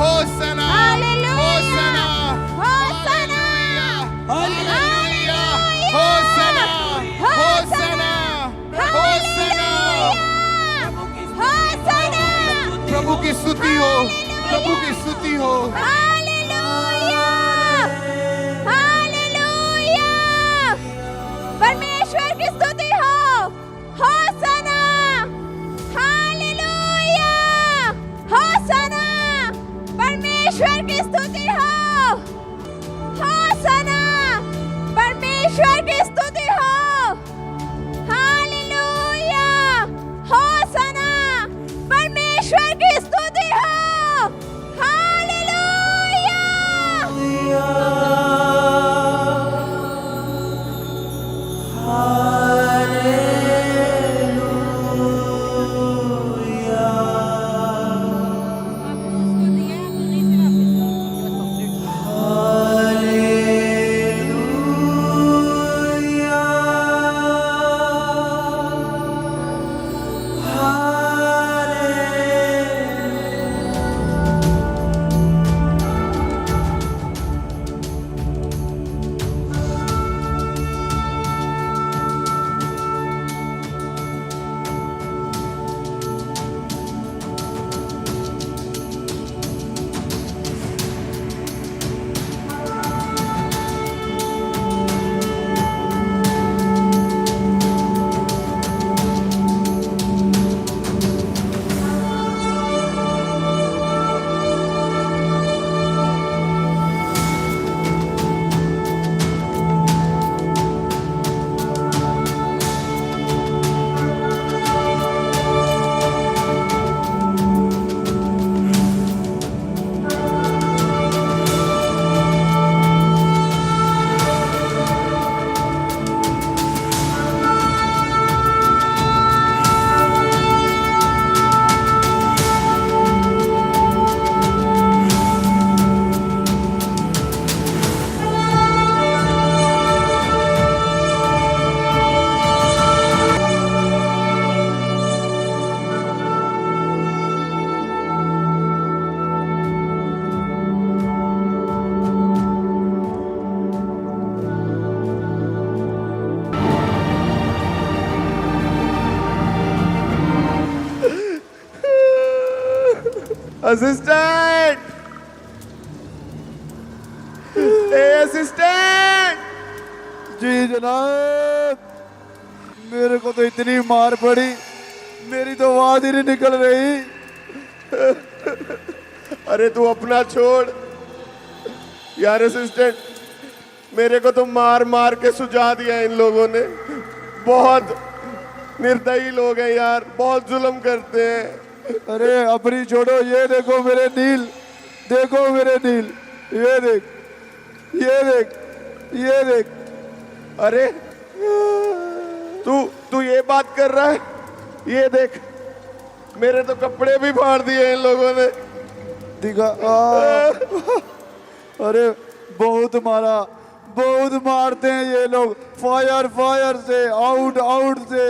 होसना, होसना, hallelujah, hallelujah, होसना, होसना, होसना। प्रभु की स्तुति हो, प्रभु की स्तुति हो। हालेलुया, हालेलुया, परमेश्वर की स्तुति हो। होसना, हालेलुया, होसना, परमेश्वर की स्तुति हो। होसना, परमेश्वर की स्तुति हो। हालेलुया, होसना, परमेश्वर की स्तुति हो। हालेलुया। Assistant, assistant. जी जनाब, मेरे को तो इतनी मार पड़ी, मेरी तो आवाज ही नहीं निकल रही। अरे तू अपना छोड़ यार असिस्टेंट, मेरे को तो मार मार के सुझा दिया इन लोगों ने। बहुत निर्दयी लोग हैं यार, बहुत जुल्म करते हैं। अरे अपनी छोड़ो, ये देखो मेरे नील, देखो मेरे नील, ये देख, ये देख, ये देख। अरे तू ये बात कर रहा है? ये देख, मेरे तो कपड़े भी फाड़ दिए इन लोगों ने। दिखा। अरे बहुत मारा, बहुत मारते हैं ये लोग, फायर फायर से, आउट आउट से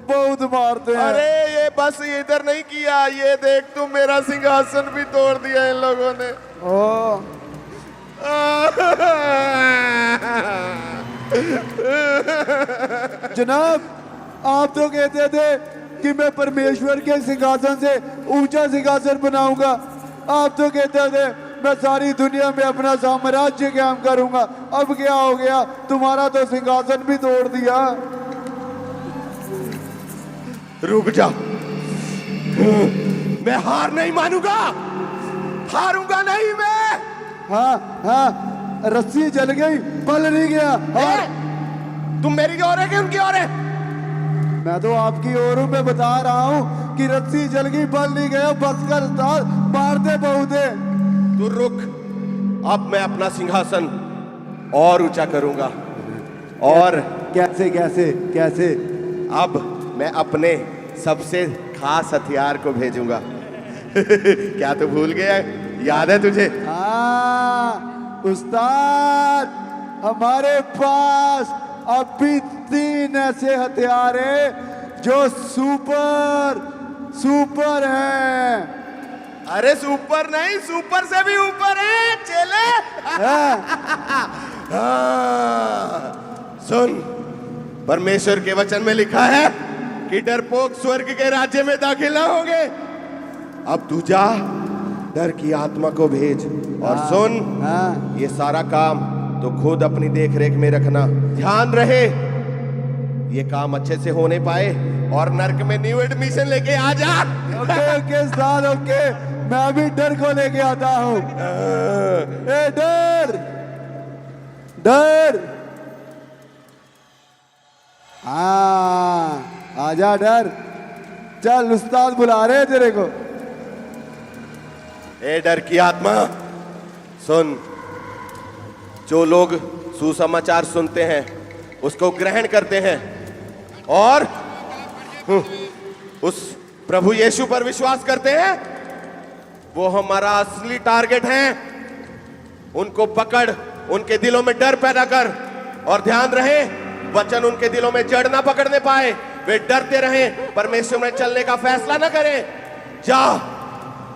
बहुत मारते हैं। अरे ये बस इधर नहीं किया, ये देख तू, मेरा सिंहासन भी तोड़ दिया इन लोगों ने। जनाब, आप तो कहते थे कि मैं परमेश्वर के सिंहासन से ऊंचा सिंहासन बनाऊंगा। आप तो कहते थे मैं सारी दुनिया में अपना साम्राज्य कायम करूंगा। अब क्या हो गया, तुम्हारा तो सिंहासन भी तोड़ दिया। रुक जा, मैं हार नहीं मानूंगा, हारूंगा नहीं मैं। हाँ हाँ, रस्सी जल गई, बल नहीं गया। और तुम मेरी ओर है कि उनकी ओर है? मैं तो आपकी ओर हूं। मैं बता रहा हूं कि रस्सी जल गई, बल नहीं गया। बस कर, मारते बहुत है। तू रुक, अब मैं अपना सिंहासन और ऊंचा करूंगा। और कैसे कैसे कैसे? अब मैं अपने सबसे खास हथियार को भेजूंगा। क्या तू भूल गया? याद है तुझे? हाँ उस्ताद, हमारे पास अब भी 3 ऐसे हथियार हैं जो सुपर सुपर हैं। अरे सुपर नहीं, सुपर से भी ऊपर है चेले। हाँ, हाँ, सुन, परमेश्वर के वचन में लिखा है कि डरपोक स्वर्ग के राज्य में दाखिल ना होंगे। अब तू जा, डर की आत्मा को भेज और सुन, हाँ। ये सारा काम तो खुद अपनी देख रेख में रखना। ध्यान रहे ये काम अच्छे से होने पाए और नर्क में न्यू एडमिशन लेके आ जा। ओके ओके उस्ताद, ओके, मैं अभी डर को लेके आता हूँ। ए डर, डर, हाँ आजा डर, चल उस्ताद बुला रहे हैं तेरे को। ए डर की आत्मा, सुन, जो लोग सुसमाचार सुनते हैं उसको ग्रहण करते हैं और उस प्रभु यीशु पर विश्वास करते हैं, वो हमारा असली टारगेट है। उनको पकड़, उनके दिलों में डर पैदा कर और ध्यान रहे वचन उनके दिलों में जड़ ना पकड़ने पाए, वे डरते रहें, परमेश्वर में चलने का फैसला ना करें। जा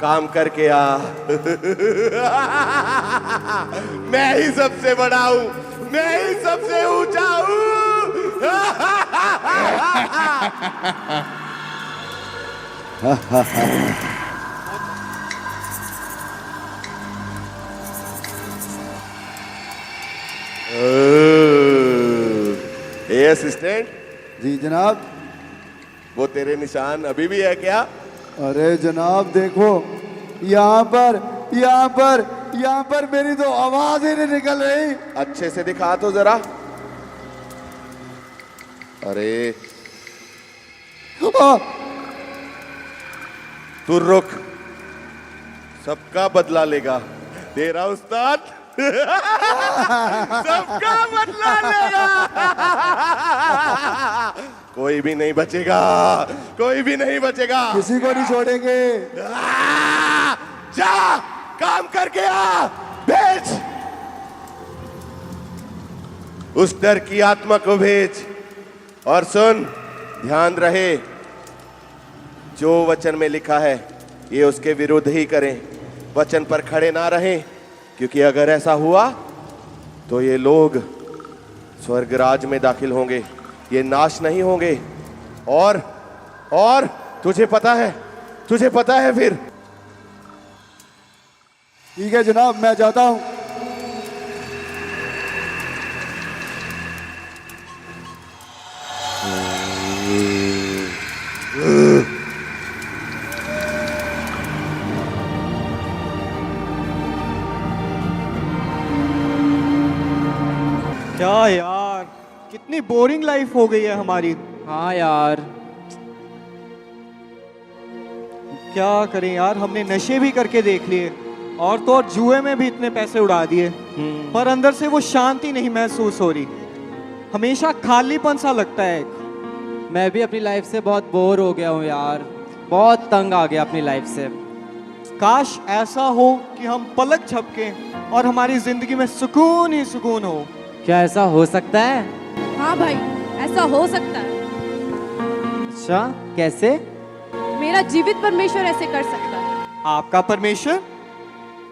काम करके आ। मैं ही सबसे बड़ा हूं, मैं ही सबसे ऊंचा हूं। ए असिस्टेंट, जी जनाब। वो तेरे निशान अभी भी है क्या? अरे जनाब देखो, यहाँ पर यहाँ पर यहाँ पर मेरी तो आवाज ही नहीं निकल रही। अच्छे से दिखा तो जरा। अरे तू रुक, सबका बदला लेगा तेरा उस्ताद। सबका बदला लेगा। कोई भी नहीं बचेगा, कोई भी नहीं बचेगा। किसी को नहीं छोड़ेंगे। जा काम करके आ, भेज उस डर की आत्मा को भेज। और सुन, ध्यान रहे जो वचन में लिखा है ये उसके विरुद्ध ही करें, वचन पर खड़े ना रहें, क्योंकि अगर ऐसा हुआ तो ये लोग स्वर्गराज में दाखिल होंगे, ये नाश नहीं होंगे। और तुझे पता है फिर। ठीक है जनाब, मैं जाता हूँ। क्या यार, कितनी बोरिंग लाइफ हो गई है हमारी। हाँ यार, क्या करें यार, हमने नशे भी करके देख लिए और तो और जुए में भी इतने पैसे उड़ा दिए, पर अंदर से वो शांति नहीं महसूस हो रही। हमेशा खालीपन सा लगता है। मैं भी अपनी लाइफ से बहुत बोर हो गया हूँ यार, बहुत तंग आ गया अपनी लाइफ से। काश ऐसा हो कि हम पलक झपके और हमारी जिंदगी में सुकून ही सुकून हो। क्या ऐसा हो सकता है? हाँ भाई, ऐसा हो सकता है। अच्छा, कैसे? मेरा जीवित परमेश्वर ऐसे कर सकता है। आपका परमेश्वर?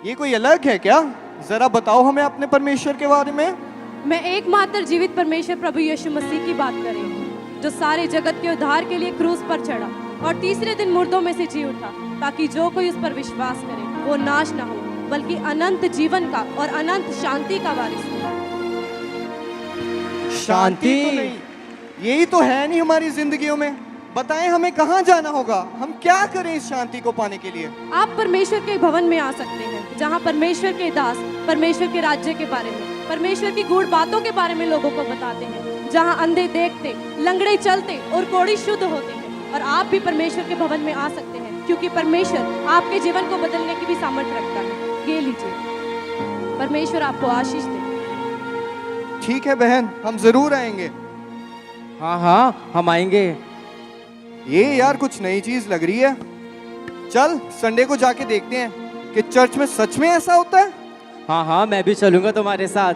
ये कोई अलग है क्या? जरा बताओ हमें अपने परमेश्वर के बारे में। मैं एकमात्र जीवित परमेश्वर प्रभु यीशु मसीह की बात कर रही हूँ, जो सारे जगत के उद्धार के लिए क्रूस पर चढ़ा और तीसरे दिन मुर्दों में से जी उठा, ताकि जो कोई उस पर विश्वास करे वो नाश ना हो, बल्कि अनंत जीवन का और अनंत शांति का वारिस हो। शांति तो नहीं, यही तो है नहीं हमारी जिंदगियों में। बताएं हमें कहाँ जाना होगा, हम क्या करें इस शांति को पाने के लिए? आप परमेश्वर के भवन में आ सकते हैं, जहाँ परमेश्वर के दास परमेश्वर के राज्य के बारे में, परमेश्वर की गूढ़ बातों के बारे में लोगों को बताते हैं, जहाँ अंधे देखते, लंगड़े चलते और कोढ़ी शुद्ध होते हैं। और आप भी परमेश्वर के भवन में आ सकते हैं, क्योंकि परमेश्वर आपके जीवन को बदलने की भी सामर्थ्य रखता है। ये लीजिए, परमेश्वर आपको आशीष दे। ठीक है बहन, हम जरूर आएंगे। हाँ हाँ, हम आएंगे। ये यार कुछ नई चीज लग रही है। चल संडे को जाके देखते हैं कि चर्च में सच में ऐसा होता है। हाँ हाँ, मैं भी चलूंगा तुम्हारे साथ।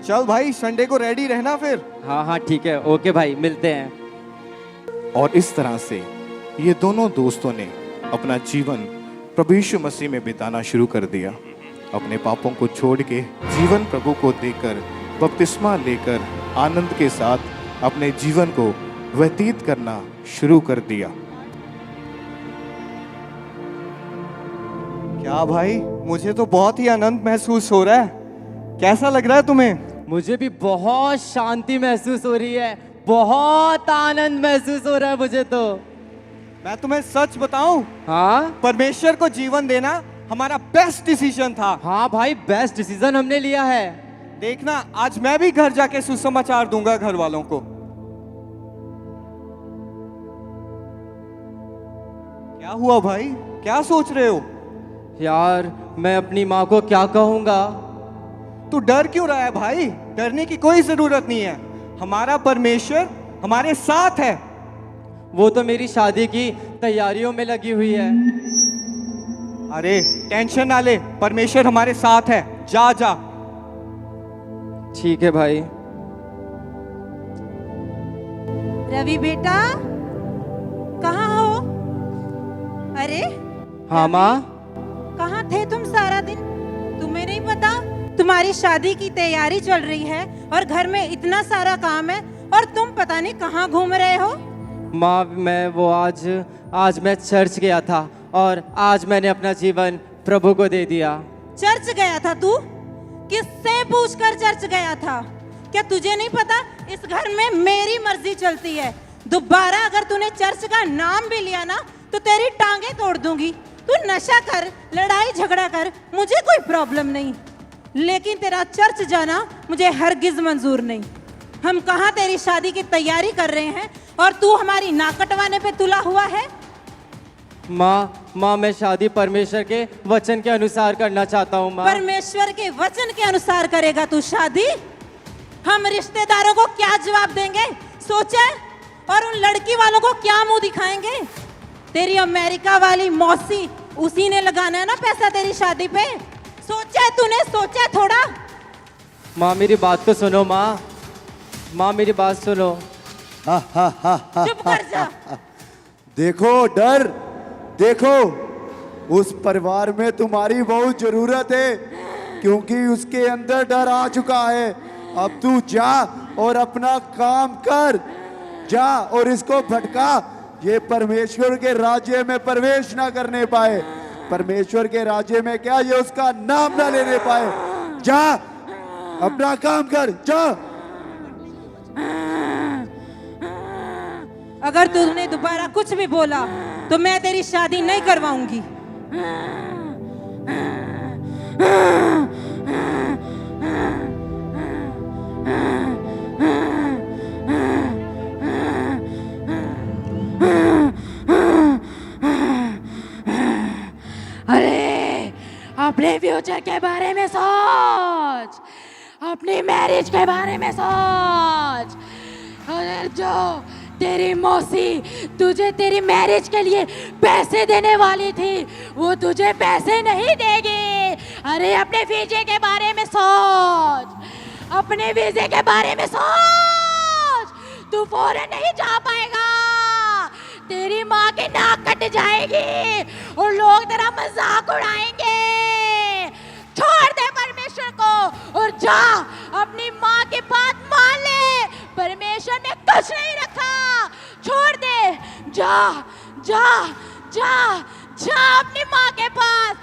चल भाई, संडे को रेडी रहना फिर। हाँ हाँ ठीक है, ओके भाई, मिलते हैं। और इस तरह से ये दोनों दोस्तों ने अपना जीवन प्रभु यीशु मसीह में बिताना शुरू कर दिया। अपने पापों को छोड़ के जीवन प्रभु को देकर बपतिस्मा लेकर आनंद के साथ अपने जीवन को व्यतीत करना शुरू कर दिया। क्या भाई, मुझे तो बहुत ही आनंद महसूस हो रहा है। कैसा लग रहा है तुम्हें? मुझे भी बहुत शांति महसूस हो रही है, बहुत आनंद महसूस हो रहा है मुझे तो। मैं तुम्हें सच बताऊं, हाँ परमेश्वर को जीवन देना हमारा बेस्ट डिसीजन था। हाँ भाई, बेस्ट डिसीजन हमने लिया है। देखना, आज मैं भी घर जाके सुसमाचार दूंगा घर वालों को। क्या हुआ भाई, क्या सोच रहे हो? यार, मैं अपनी माँ को क्या कहूँगा? तू डर क्यों रहा है भाई? डरने की कोई जरूरत नहीं है। हमारा परमेश्वर हमारे साथ है। वो तो मेरी शादी की तैयारियों में लगी हुई है। अरे टेंशन ना ले, परमेश्वर हमारे साथ है। जा जा। ठीक है भाई। रवि बेटा, कहाँ हो? अरे हाँ माँ। कहाँ थे तुम सारा दिन? तुम्हें नहीं पता तुम्हारी शादी की तैयारी चल रही है और घर में इतना सारा काम है और तुम पता नहीं कहाँ घूम रहे हो? माँ, मैं वो आज मैं चर्च गया था और आज मैंने अपना जीवन प्रभु को दे दिया। चर्च गया था तू? किससे पूछकर चर्च गया था? क्या तुझे नहीं पता इस घर में मेरी मर्जी चलती है? दोबारा अगर तूने चर्च का नाम भी लिया ना तो तेरी टांगे तोड़ दूंगी। तू नशा कर, लड़ाई झगड़ा कर, मुझे कोई प्रॉब्लम नहीं, लेकिन तेरा चर्च जाना मुझे हरगिज मंजूर नहीं। हम कहाँ तेरी शादी की तैयारी कर रहे हैं और तू हमारी नाक कटवाने पे तुला हुआ है? माँ, मैं शादी परमेश्वर के वचन के अनुसार करना चाहता हूँ माँ। परमेश्वर के वचन के अनुसार करेगा तू शादी? हम रिश्तेदारों को क्या जवाब देंगे सोचा? और उन लड़की वालों को क्या मुंह दिखाएंगे? तेरी अमेरिका वाली मौसी, उसी ने लगाना है ना पैसा तेरी शादी पे। सोचा तूने? सोचा थोड़ा? माँ मेरी बात तो सुनो माँ, मेरी बात सुनो। चुप कर जा। देखो डर, देखो उस परिवार में तुम्हारी बहुत जरूरत है, क्योंकि उसके अंदर डर आ चुका है। अब तू जा और अपना काम कर, जा और इसको भटका, ये परमेश्वर के राज्य में प्रवेश ना करने पाए। परमेश्वर के राज्य में क्या, ये उसका नाम ना लेने पाए। जा अपना काम कर, जा। अगर तूने दोबारा कुछ भी बोला तो मैं तेरी शादी नहीं करवाऊंगी। अरे अपने फ्यूचर के बारे में सोच, अपनी मैरिज के बारे में सोच। अरे जो तेरी मौसी तुझे तेरी मैरिज के लिए पैसे देने वाली थी, वो तुझे पैसे नहीं देगी। अरे अपने वीजे के बारे में सोच, अपने वीजे के बारे में सोच। तू फौरन नहीं जा पाएगा, तेरी माँ की नाक कट जाएगी और लोग तेरा मजाक उड़ाएंगे। छोड़ दे परमेश्वर को और जा अपनी माँ की बात मान ले। परमेश्वर ने कुछ नहीं रखा, छोड़ दे। जा जा जा जा अपनी माँ के पास।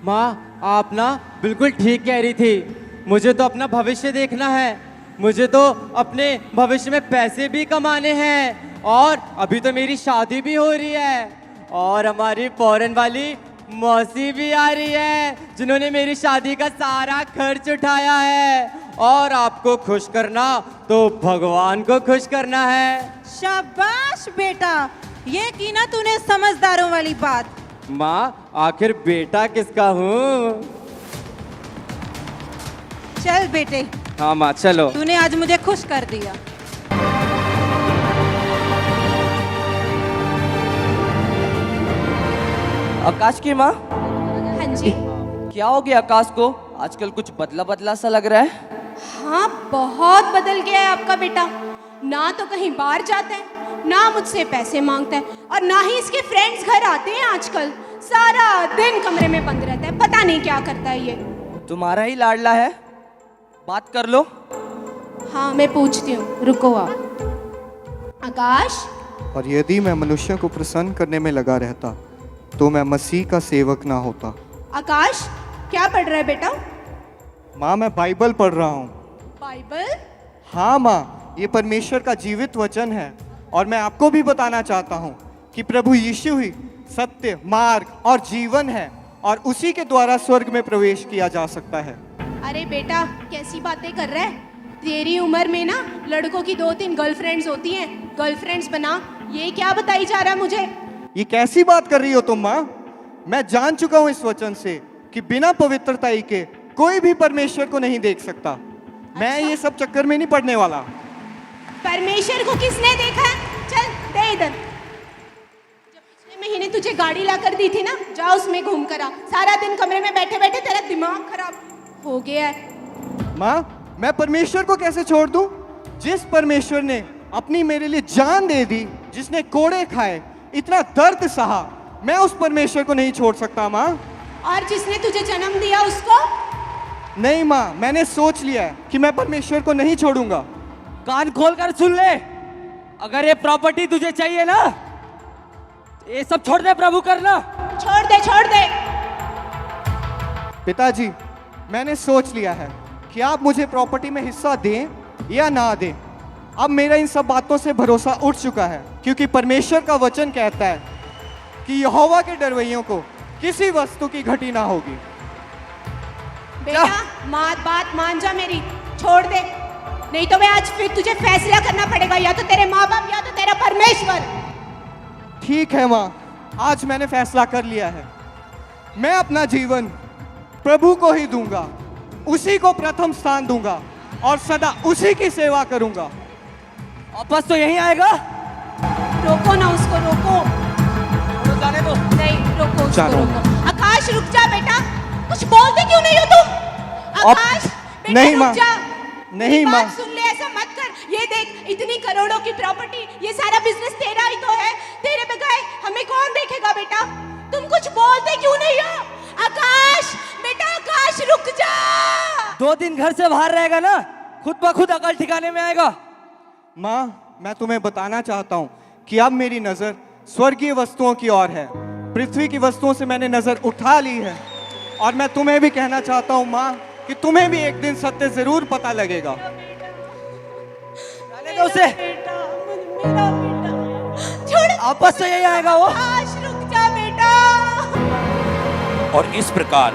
माँ, आप ना बिल्कुल ठीक कह रही थी। मुझे तो अपना भविष्य देखना है, मुझे तो अपने भविष्य में पैसे भी कमाने हैं और अभी तो मेरी शादी भी हो रही है और हमारी फॉरेन वाली मौसी भी आ रही है जिन्होंने मेरी शादी का सारा खर्च उठाया है। और आपको खुश करना तो भगवान को खुश करना है। शाबाश बेटा, ये की ना तूने समझदारों वाली बात। माँ, आखिर बेटा किसका हूँ? चल बेटे। हाँ माँ, चलो। तूने आज मुझे खुश कर दिया। आकाश की माँ, हाँ जी। क्या हो गया आकाश को? आजकल कुछ बदला बदला सा लग रहा है। हाँ, बहुत बदल गया है आपका बेटा। ना तो कहीं बाहर जाता है, ना मुझसे पैसे मांगता है, और ना ही इसके फ्रेंड्स घर आते हैं आजकल। सारा दिन कमरे में बंद रहता है, पता नहीं क्या करता है ये। तुम्हारा ही लाडला है, बात कर लो। हाँ, मैं पूछती हूँ, रुको आप। आकाश, और यदि मैं मनुष्य को प्रसन्न करने में लगा रहता तो मैं मसीह का सेवक ना होता। आकाश क्या पढ़ रहा है बेटा? माँ, मैं बाइबल पढ़ रहा हूँ। बाइबल? हाँ माँ, ये परमेश्वर का जीवित वचन है, और मैं आपको भी बताना चाहता हूँ कि प्रभु यीशु ही सत्य, मार्ग और जीवन है, और उसी के द्वारा स्वर्ग में प्रवेश किया जा सकता है। अरे बेटा, कैसी बातें कर रहा है? तेरी उम्र में ना लड़कों की 2-3 गर्लफ्रेंड्स होती हैं, गर्लफ्रेंड्स बना। ये क्या बताई जा रहा है मुझे? ये कैसी बात कर रही हो तुम माँ? मैं जान चुका हूँ इस वचन से कि बिना पवित्रता के कोई भी परमेश्वर को नहीं देख सकता। मैं ये सब चक्कर में नहीं पड़ने वाला। परमेश्वर को किसने देखा है? चल दे इधर। जब पिछले महीने तुझे गाड़ी ला कर दी थी ना, जा उसमें घूम कर आ। सारा दिन कमरे में बैठे बैठे तेरा दिमाग खराब हो गया है। माँ, मैं परमेश्वर को कैसे छोड़ दूं? जिस परमेश्वर ने अपनी मेरे लिए जान दे दी, जिसने कोड़े खाए, इतना दर्द सहा, मैं उस परमेश्वर को नहीं छोड़ सकता माँ। और जिसने तुझे जन्म दिया उसको? नहीं माँ, मैंने सोच लिया है कि मैं परमेश्वर को नहीं छोड़ूंगा। कान खोल कर सुन ले, अगर ये प्रॉपर्टी तुझे चाहिए ना, ये सब छोड़ दे, प्रभु करना। छोड़ दे, छोड़ दे। पिताजी, मैंने सोच लिया है कि आप मुझे प्रॉपर्टी में हिस्सा दें या ना दें। अब मेरा इन सब बातों से भरोसा उठ चुका है, क्योंकि परमेश्वर का वचन कहता है कि यहोवा के डरवैयों को किसी वस्तु की घटी ना होगी। बेटा, बात मान जा मेरी, छोड़ दे, नहीं तो मैं आज फिर तुझे फैसला करना पड़ेगा, या तो तेरे माँ बाप या तो तेरा परमेश्वर। ठीक है माँ, आज मैंने फैसला कर लिया है। मैं अपना जीवन प्रभु को ही दूंगा, उसी को प्रथम स्थान दूंगा और सदा उसी की सेवा करूंगा। वापस तो यहीं आएगा। रोको ना उसको, रोको। छोड़ो, जाने दो। नहीं, रोको उसको, चलो। रोको। आकाश रुक जा बेटा, कुछ बोलते क्यों नहीं हो तुम? आकाश बेटा, नहीं रुक माँ, जा। नहीं मेरी माँ। बात सुन ले, ऐसा मत कर। ये देख, इतनी करोड़ों की प्रॉपर्टी, ये सारा बिजनेस तेरा ही तो है। तेरे बगैर हमें कौन देखेगा बेटा? तुम कुछ बोलते क्यों नहीं हो? आकाश बेटा, आकाश रुक जा। 2 दिन घर से बाहर रहेगा ना, खुद ब खुद अकल ठिकाने में आएगा। माँ, मैं तुम्हें बताना चाहता हूँ कि अब मेरी नजर स्वर्गीय वस्तुओं की ओर है। पृथ्वी की वस्तुओं से मैंने नजर उठा ली है, और मैं तुम्हें भी कहना चाहता हूँ माँ कि तुम्हें भी एक दिन सत्य जरूर पता लगेगा। जाने दो उसे। मेरा बेटा, छोड़। वापस तो यही आएगा वो। आकाश रुक जा बेटा। और इस प्रकार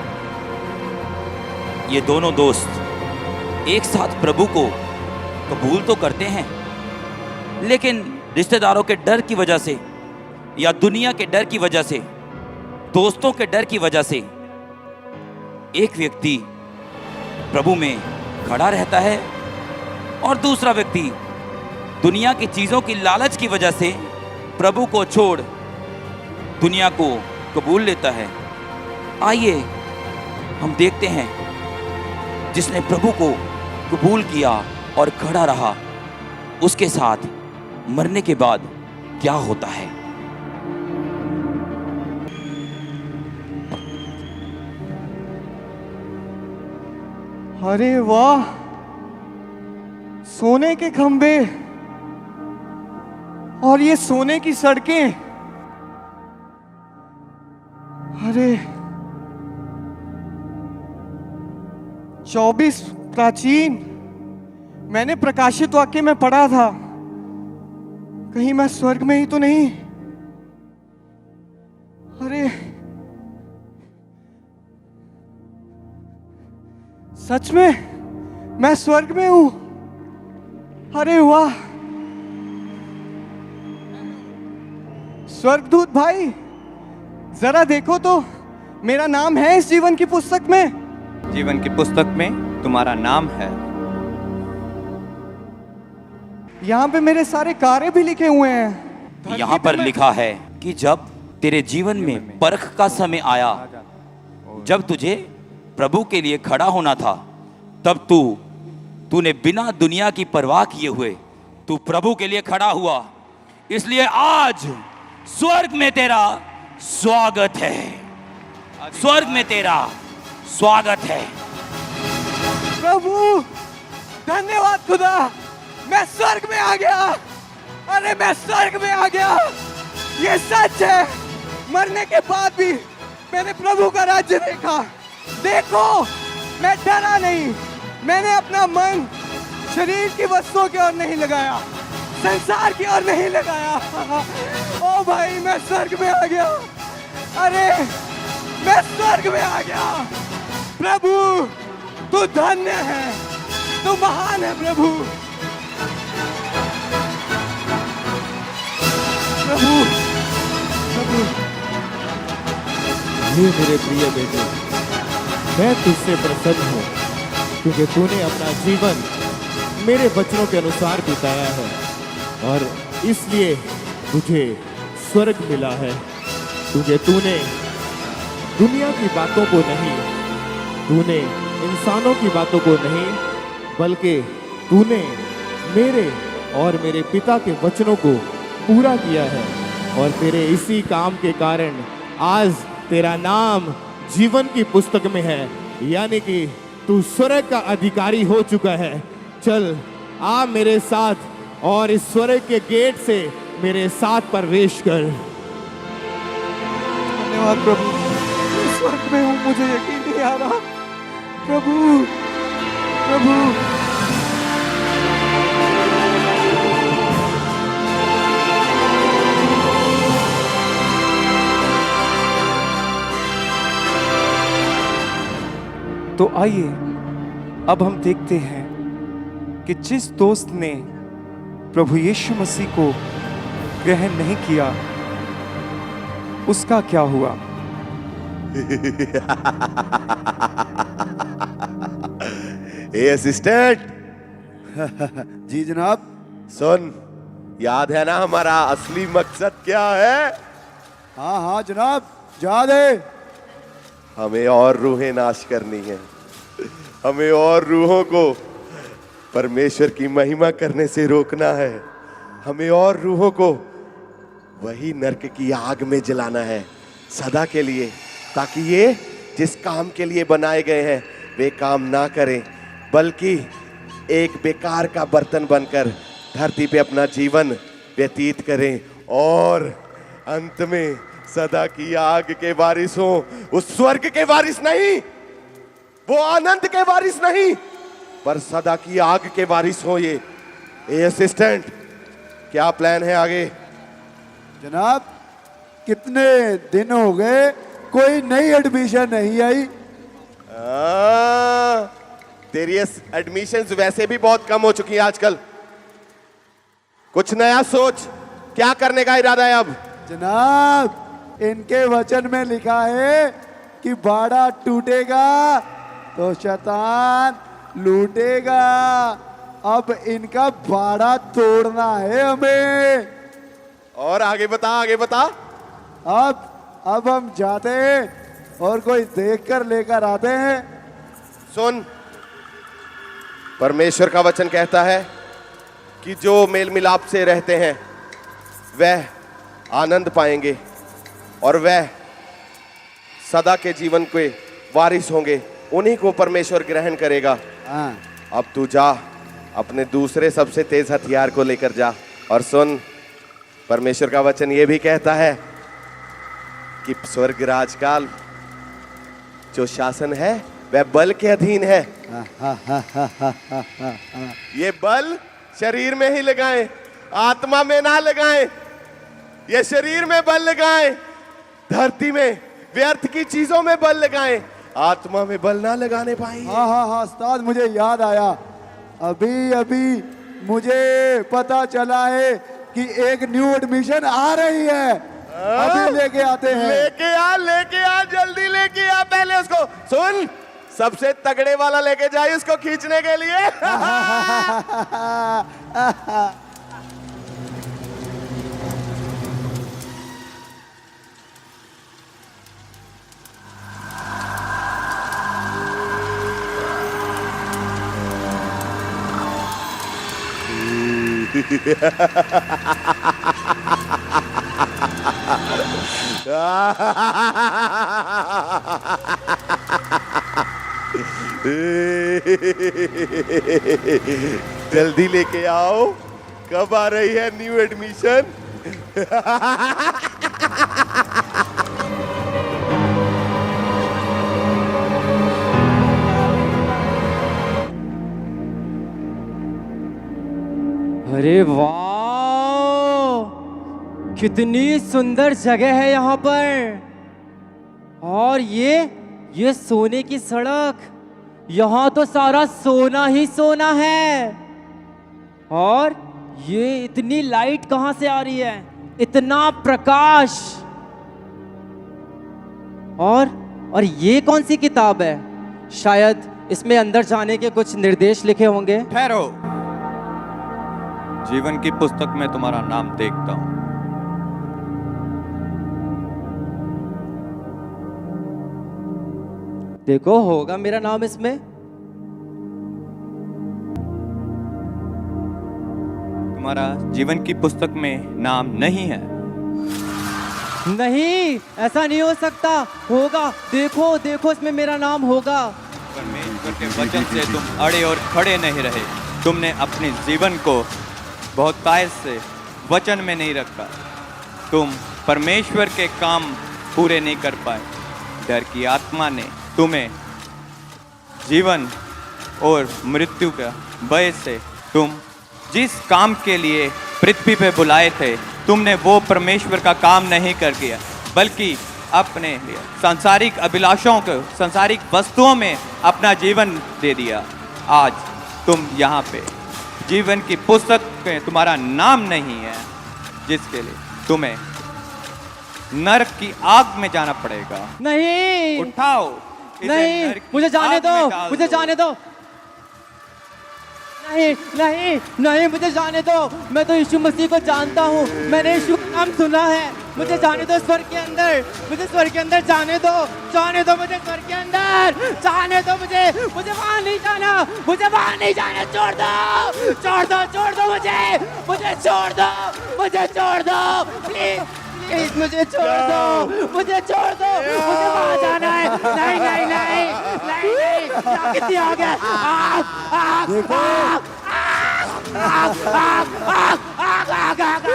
ये दोनों दोस्त एक साथ प्रभु को कबूल तो करते हैं, लेकिन रिश्तेदारों के डर की वजह से या दुनिया के डर की वजह से, दोस्तों के डर की वजह से एक व्यक्ति प्रभु में खड़ा रहता है और दूसरा व्यक्ति दुनिया की चीज़ों की लालच की वजह से प्रभु को छोड़ दुनिया को कबूल लेता है। आइए हम देखते हैं जिसने प्रभु को कबूल किया और खड़ा रहा, उसके साथ मरने के बाद क्या होता है। अरे वाह, सोने के खंबे और ये सोने की सड़कें। अरे 24 प्राचीन, मैंने प्रकाशित वाक्य में पढ़ा था, कहीं मैं स्वर्ग में ही तो नहीं? अरे सच में मैं स्वर्ग में हूं। अरे वाह, स्वर्गदूत भाई, जरा देखो तो, मेरा नाम है इस जीवन की पुस्तक में। जीवन की पुस्तक में तुम्हारा नाम है। यहाँ पे मेरे सारे कार्य भी लिखे हुए हैं। यहाँ पर लिखा है कि जब तेरे जीवन में परख का समय आया, जब तुझे प्रभु के लिए खड़ा होना था, तब तू तूने बिना दुनिया की परवाह किए हुए तू प्रभु के लिए खड़ा हुआ, इसलिए आज स्वर्ग में तेरा स्वागत है। स्वर्ग में तेरा स्वागत है। प्रभु धन्यवाद खुदा, मैं स्वर्ग में आ गया। अरे मैं स्वर्ग में आ गया, ये सच है। मरने के बाद भी मैंने प्रभु का राज्य देखा। देखो मैं डरा नहीं, मैंने अपना मन शरीर की वस्तुओं की ओर नहीं लगाया, संसार की ओर नहीं लगाया। ओ भाई मैं स्वर्ग में आ गया। अरे मैं स्वर्ग में आ गया। प्रभु तू धन्य है, तू महान है प्रभु। प्रभु प्रभु ये मेरे प्रिय बेटे, मैं तुझसे प्रसन्न हूँ क्योंकि तूने अपना जीवन मेरे वचनों के अनुसार बिताया है और इसलिए तुझे स्वर्ग मिला है। क्योंकि तूने दुनिया की बातों को नहीं, तूने इंसानों की बातों को नहीं, बल्कि तूने मेरे और मेरे पिता के वचनों को पूरा किया है। और तेरे इसी काम के कारण आज तेरा नाम जीवन की पुस्तक में है, यानी कि तू स्वर्ग का अधिकारी हो चुका है। चल आ मेरे साथ और इस स्वर्ग के गेट से मेरे साथ प्रवेश कर। धन्यवाद प्रभु, मैं स्वर्ग में हूँ, मुझे यकीन नहीं आ रहा। प्रभु प्रभु तो आइए अब हम देखते हैं कि जिस दोस्त ने प्रभु यीशु मसीह को ग्रहण नहीं किया उसका क्या हुआ। ए असिस्टेंट, जी जनाब। सुन, याद है ना हमारा असली मकसद क्या है? हाँ हाँ जनाब, याद है। हमें और रूहें नाश करनी है। हमें और रूहों को परमेश्वर की महिमा करने से रोकना है। हमें और रूहों को वही नरक की आग में जलाना है सदा के लिए, ताकि ये जिस काम के लिए बनाए गए हैं वे काम ना करें, बल्कि एक बेकार का बर्तन बनकर धरती पे अपना जीवन व्यतीत करें और अंत में सदा की आग के वारिस हो। उस स्वर्ग के वारिस नहीं, वो आनंद के वारिस नहीं, पर सदा की आग के वारिस हो ये। ए असिस्टेंट, क्या प्लान है आगे? जनाब कितने दिन हो गए कोई नई एडमिशन नहीं आई। तेरी एडमिशंस वैसे भी बहुत कम हो चुकी हैं आजकल। कुछ नया सोच, क्या करने का इरादा है अब? जनाब इनके वचन में लिखा है कि बाड़ा टूटेगा तो शैतान लूटेगा। अब इनका बाड़ा तोड़ना है हमें। और आगे बता, आगे बता। अब हम जाते हैं और कोई देखकर लेकर आते हैं। सुन, परमेश्वर का वचन कहता है कि जो मेल मिलाप से रहते हैं वह आनंद पाएंगे और वह सदा के जीवन के वारिस होंगे। उन्हीं को परमेश्वर ग्रहण करेगा। हाँ। अब तू जा, अपने दूसरे सबसे तेज हथियार को लेकर जा। और सुन, परमेश्वर का वचन ये भी कहता है कि स्वर्ग राजकाल जो शासन है वह बल के अधीन है। ये बल शरीर में ही लगाएं, आत्मा में ना लगाएं। ये शरीर में बल लगाएं, धरती में व्यर्थ की चीजों में बल लगाएं, आत्मा में बल ना लगाने पाएंगे। हाँ हाँ हाँ उस्ताद, मुझे याद आया। अभी मुझे पता चला है कि एक न्यू एडमिशन आ रही है। अभी लेके आते हैं। लेके आ जल्दी लेके आ। पहले उसको सुन, सबसे तगड़े वाला लेके जाइए उसको खींचने के लिए। जल्दी लेके आओ, कब आ रही है न्यू एडमिशन? अरे वाह, कितनी सुंदर जगह है यहाँ पर। और ये सोने की सड़क, यहाँ तो सारा सोना ही सोना है। और ये इतनी लाइट कहाँ से आ रही है, इतना प्रकाश। और ये कौन सी किताब है? शायद इसमें अंदर जाने के कुछ निर्देश लिखे होंगे। ठहरो, जीवन की पुस्तक में तुम्हारा नाम देखता हूं। देखो, होगा मेरा नाम इसमें। तुम्हारा जीवन की पुस्तक में नाम नहीं है। नहीं, ऐसा नहीं हो सकता। होगा, देखो देखो, इसमें मेरा नाम होगा। परमेश्वर के वचन से तुम अड़े और खड़े नहीं रहे। तुमने अपने जीवन को बहुत कायद से वचन में नहीं रखा। तुम परमेश्वर के काम पूरे नहीं कर पाए। डर की आत्मा ने तुम्हें जीवन और मृत्यु का भय से तुम जिस काम के लिए पृथ्वी पे बुलाए थे, तुमने वो परमेश्वर का काम नहीं कर दिया, बल्कि अपने सांसारिक अभिलाषों को, सांसारिक वस्तुओं में अपना जीवन दे दिया। आज तुम यहाँ पे जीवन की पुस्तक में तुम्हारा नाम नहीं है, जिसके लिए तुम्हें नरक की आग में जाना पड़ेगा। नहीं, उठाओ इसे नहीं, नरक की मुझे जाने आग दो, में डाल मुझे दो। जाने दो। नहीं नहीं नहीं, मुझे जाने दो। मैं तो यीशु मसीह को जानता हूँ, मैंने यीशु का नाम सुना है। मुझे जाने दो स्वर्ग के अंदर, मुझे स्वर्ग के अंदर जाने दो, जाने दो मुझे स्वर्ग के अंदर, जाने दो मुझे वहां नहीं जाना, मुझे वहां नहीं जाना। छोड़ दो, छोड़ दो, छोड़ दो मुझे छोड़ दो, मुझे छोड़ दो, प्लीज प्लीज, मुझे छोड़ दो, मुझे छोड़ दो, मुझे वहां जाना है। नहीं नहीं नहीं नहीं नहीं, कितनी आग है, आग आग आग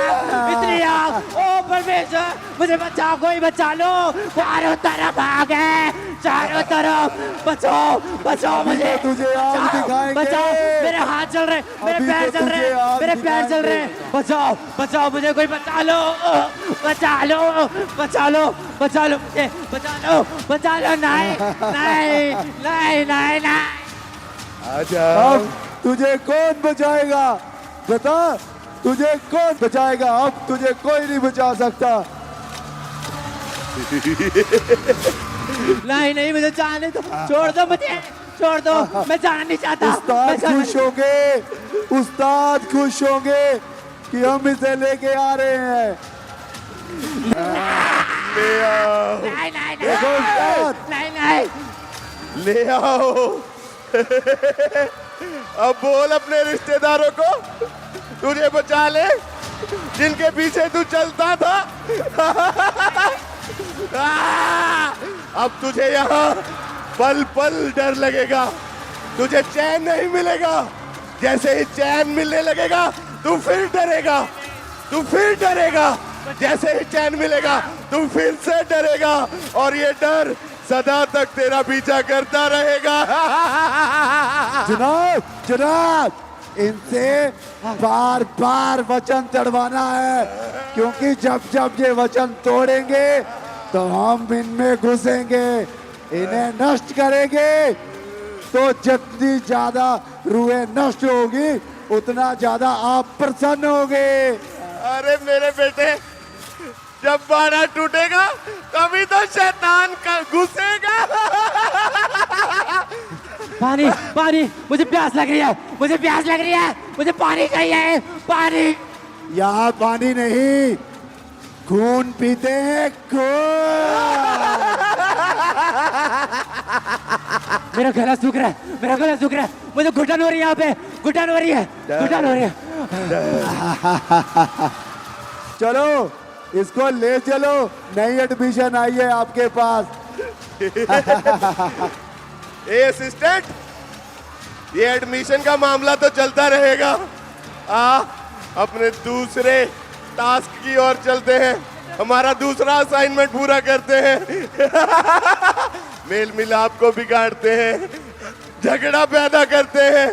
इतनी आग। ओ परमेश्वर, मुझे बचाओ, कोई बचा लो। चारों तरफ आग है, चारों तरफ। बचाओ बचाओ मुझे, तुझे आग दिखाएंगे। बचाओ, मेरे हाथ चल रहे, मेरे पैर चल रहे, मेरे पैर चल रहे। बचाओ बचाओ मुझे, कोई बचा लो, बचा लो, बचा लो, बचा लो मुझे, बचा लो, बचा लो। नहीं नहीं नहीं नहीं नहीं। आजा। अब तुझे कौन बचाएगा? बता, तुझे कौन बचाएगा? अब तुझे कोई नहीं बचा सकता। नहीं नहीं, मुझे जाने दो, छोड़ दो मुझे, छोड़ दो, मैं जाना नहीं चाहता। उस्ताद खुश होंगे, उस्ताद खुश होंगे कि हम इसे लेके आ रहे हैं। ले आओ, नहीं नहीं देखो उस्ताद, नहीं नहीं। ले आओ। अब बोल अपने रिश्तेदारों को तुझे बचा ले, जिनके पीछे तू चलता था। अब तुझे यहाँ पल पल डर लगेगा, तुझे चैन नहीं मिलेगा। जैसे ही चैन मिलने लगेगा, तू फिर डरेगा, तू फिर डरेगा। जैसे ही चैन मिलेगा, तू फिर से डरेगा, और ये डर सदा तक तेरा पीछा करता रहेगा। जनाब जनाब, इनसे बार बार वचन चढ़वाना है, क्योंकि जब जब ये वचन तोड़ेंगे तो हम इनमें घुसेंगे, इन्हें नष्ट करेंगे। तो जितनी ज्यादा रूहें नष्ट होगी, उतना ज्यादा आप प्रसन्न होंगे। अरे मेरे बेटे, जब बाड़ा टूटेगा तभी तो शैतान का घुसेगा। पानी पानी, मुझे प्यास लग रही है, मुझे प्यास लग रही है, मुझे पानी चाहिए, पानी। यहाँ पानी नहीं, खून पीते हैं, खून। मेरा गला सूख रहा है, मेरा गला सूख रहा है, मुझे घुटन हो रही है, यहाँ पे घुटन हो रही है, घुटन हो रही है। चलो इसको ले चलो, नई एडमिशन आई है आपके पास। ए असिस्टेंट, ये एडमिशन का मामला तो चलता रहेगा। अपने दूसरे टास्क की ओर चलते हैं, हमारा दूसरा असाइनमेंट पूरा करते हैं। मेल मिलाप को बिगाड़ते हैं, झगड़ा पैदा करते हैं,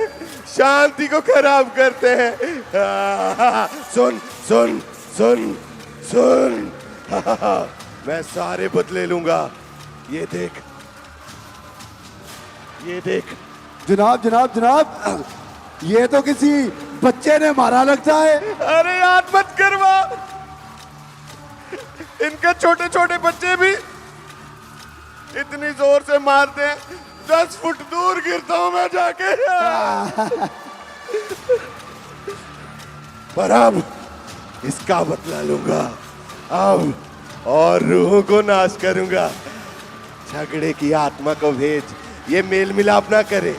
शांति को खराब करते हैं। सुन सुन सुन सुन, मैं सारे बदले लूंगा। ये देख, ये देख। जनाब जनाब जनाब, ये तो किसी बच्चे ने मारा लगता है। अरे याद मत करवा, इनके छोटे छोटे बच्चे भी इतनी जोर से मारते हैं, 10 फुट दूर गिरता हूं मैं जाके। पर अब इसका बदला लूंगा अब, और रूहों को नाश करूंगा। झगड़े की आत्मा को भेज, ये मेल मिलाप ना करे,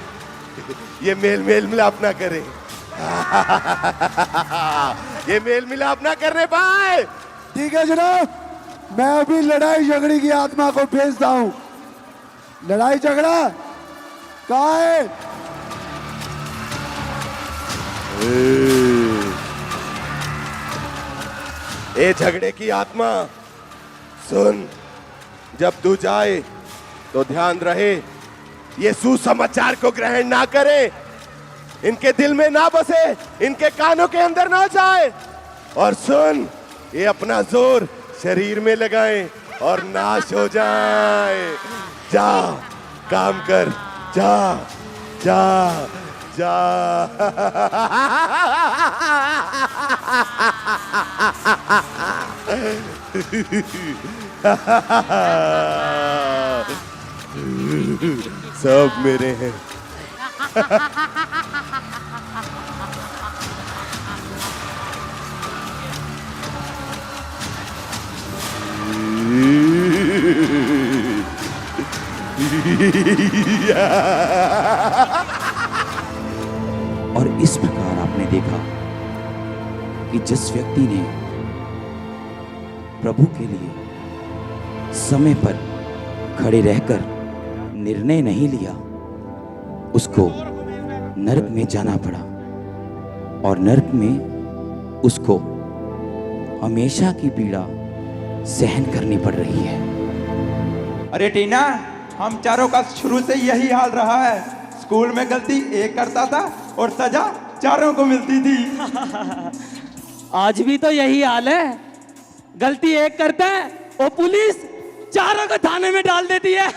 ये मेल मिलाप ना करे। ये मेल मिलाप ना करने पाए। ठीक है जनाब, मैं अभी लड़ाई झगड़ी की आत्मा को भेजता हूँ। लड़ाई झगड़ा कहाँ है? ए झगड़े की आत्मा सुन, जब तू जाए तो ध्यान रहे, ये सुसमाचार को ग्रहण ना करे, इनके दिल में ना बसे, इनके कानों के अंदर ना जाए। और सुन, ये अपना जोर शरीर में लगाएं और नाश हो जाए। जा काम कर, जा जा जा। सब मेरे हैं। और इस प्रकार आपने देखा कि जिस व्यक्ति ने प्रभु के लिए समय पर खड़े रहकर निर्णय नहीं लिया, उसको नरक में जाना पड़ा, और नरक में उसको हमेशा की पीड़ा सहन करनी पड़ रही है। अरे टीना, हम चारों का शुरू से यही हाल रहा है। स्कूल में गलती एक करता था और सजा चारों को मिलती थी। आज भी तो यही हाल है, गलती एक करता है और पुलिस चारों को थाने में डाल देती है।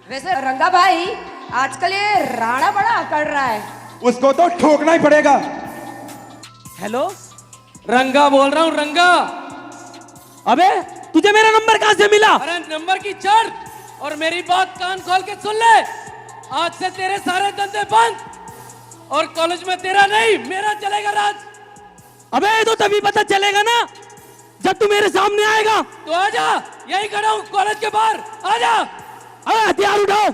वैसे रंगा भाई, आजकल ये राणा बड़ा अकड़ रहा है। उसको तो ठोकना ही पड़ेगा। हेलो, रंगा बोल रहा हूँ, रंगा। अबे तुझे मेरा नंबर कहाँ से मिला? अरे नंबर की चढ़ और मेरी बात कान खोल के सुन ले। आज से तेरे सारे धंधे बंद और कॉलेज में तेरा नहीं मेरा चलेगा राज। अबे तो तभी पता चलेगा ना जब तू मेरे सामने आएगा। तो आजा, यही खड़ा हूँ कॉलेज के बाहर, आजा। अबे हथियार उठाओ।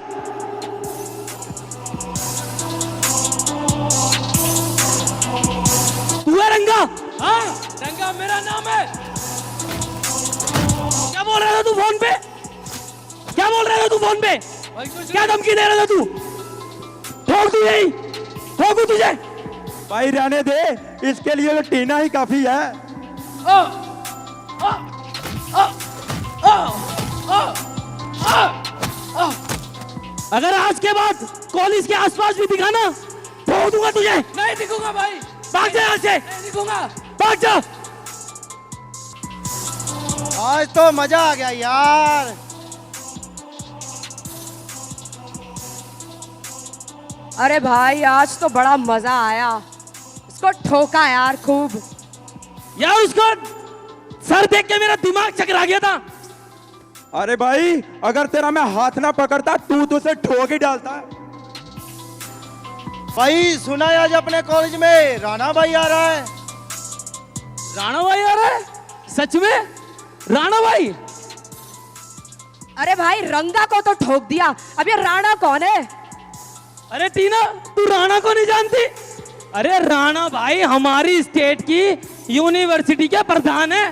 तू है रंगा? हाँ, रंगा मेरा नाम है। क्या बोल रहा था तू फोन पे? क्या बोल रहा था तू फोन पे? क्या धमकी दे रहा था तू? ठोक तू यही, ठोकू तुझे? भाई रहने दे, इसके लिए तो टीना ही काफी है। अगर आज के बाद कॉलेज के आसपास भी दिखा ना, ठोक दूंगा तुझे। नहीं दिखूंगा भाई, भाग जा यहाँ से। नहीं दिखूंगा, भाग जा। आज तो मजा आ गया यार। अरे भाई, आज तो बड़ा मजा आया, इसको ठोका यार खूब। यार उसको सर देख के मेरा दिमाग चकरा गया था। अरे भाई, अगर तेरा मैं हाथ ना पकड़ता तू तो उसे ठोक ही डालता। भाई सुना है आज अपने कॉलेज में राणा भाई आ रहा है। राणा भाई आ रहा है? सच में? राणा भाई? अरे भाई रंगा को तो ठोक दिया, अब ये राणा कौन है? अरे टीना, तू राणा को नहीं जानती? अरे राणा भाई हमारी स्टेट की यूनिवर्सिटी के प्रधान है।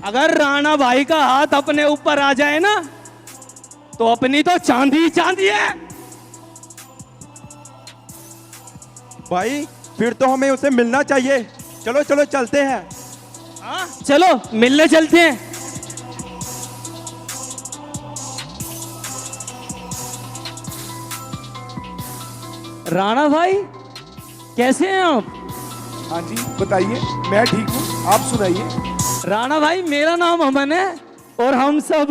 अगर राणा भाई का हाथ अपने ऊपर आ जाए ना तो अपनी तो चांदी ही चांदी है। भाई फिर तो हमें उसे मिलना चाहिए। चलो चलो चलते हैं। हाँ चलो मिलने चलते हैं। राणा भाई कैसे हैं आप? हाँ जी बताइए, मैं ठीक हूँ, आप सुनाइए। राणा भाई मेरा नाम अमन है और हम सब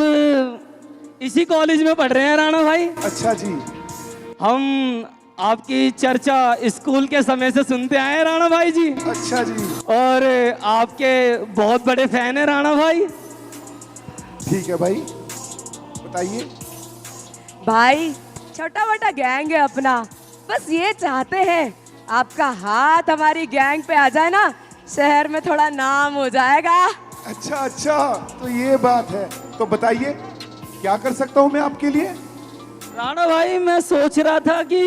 इसी कॉलेज में पढ़ रहे हैं राणा भाई। अच्छा जी। हम आपकी चर्चा स्कूल के समय से सुनते आए हैं राणा भाई जी। अच्छा जी। और आपके बहुत बड़े फैन हैं राणा भाई। ठीक है भाई, बताइए। भाई छोटा मोटा गैंग है अपना, बस ये चाहते हैं आपका हाथ हमारी गैंग पे आ जाए ना, शहर में थोड़ा नाम हो जाएगा। अच्छा अच्छा, तो ये बात है, तो बताइए क्या कर सकता हूँ मैं आपके लिए? राणा भाई मैं सोच रहा था कि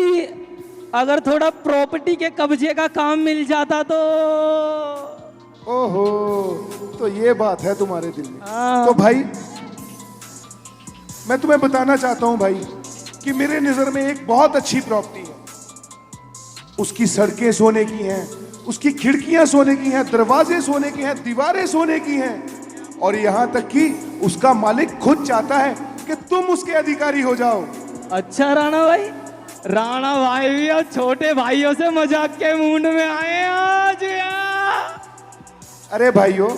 अगर थोड़ा प्रॉपर्टी के कब्जे का काम मिल जाता तो। ओहो, तो ये बात है तुम्हारे दिल में। हाँ। तो भाई मैं तुम्हें बताना चाहता हूँ भाई कि मेरे नजर में एक बहुत अच्छी प्रॉपर्टी है। उसकी सड़कें सोने की हैं, उसकी खिड़कियां सोने की हैं, दरवाजे सोने के हैं, दीवारें सोने की हैं, और यहाँ तक कि उसका मालिक खुद चाहता है कि तुम उसके अधिकारी हो जाओ। अच्छा राणा भाई भी अब छोटे भाइयों से मजाक के मूड में आए हैं आज यार। अरे भाइयों,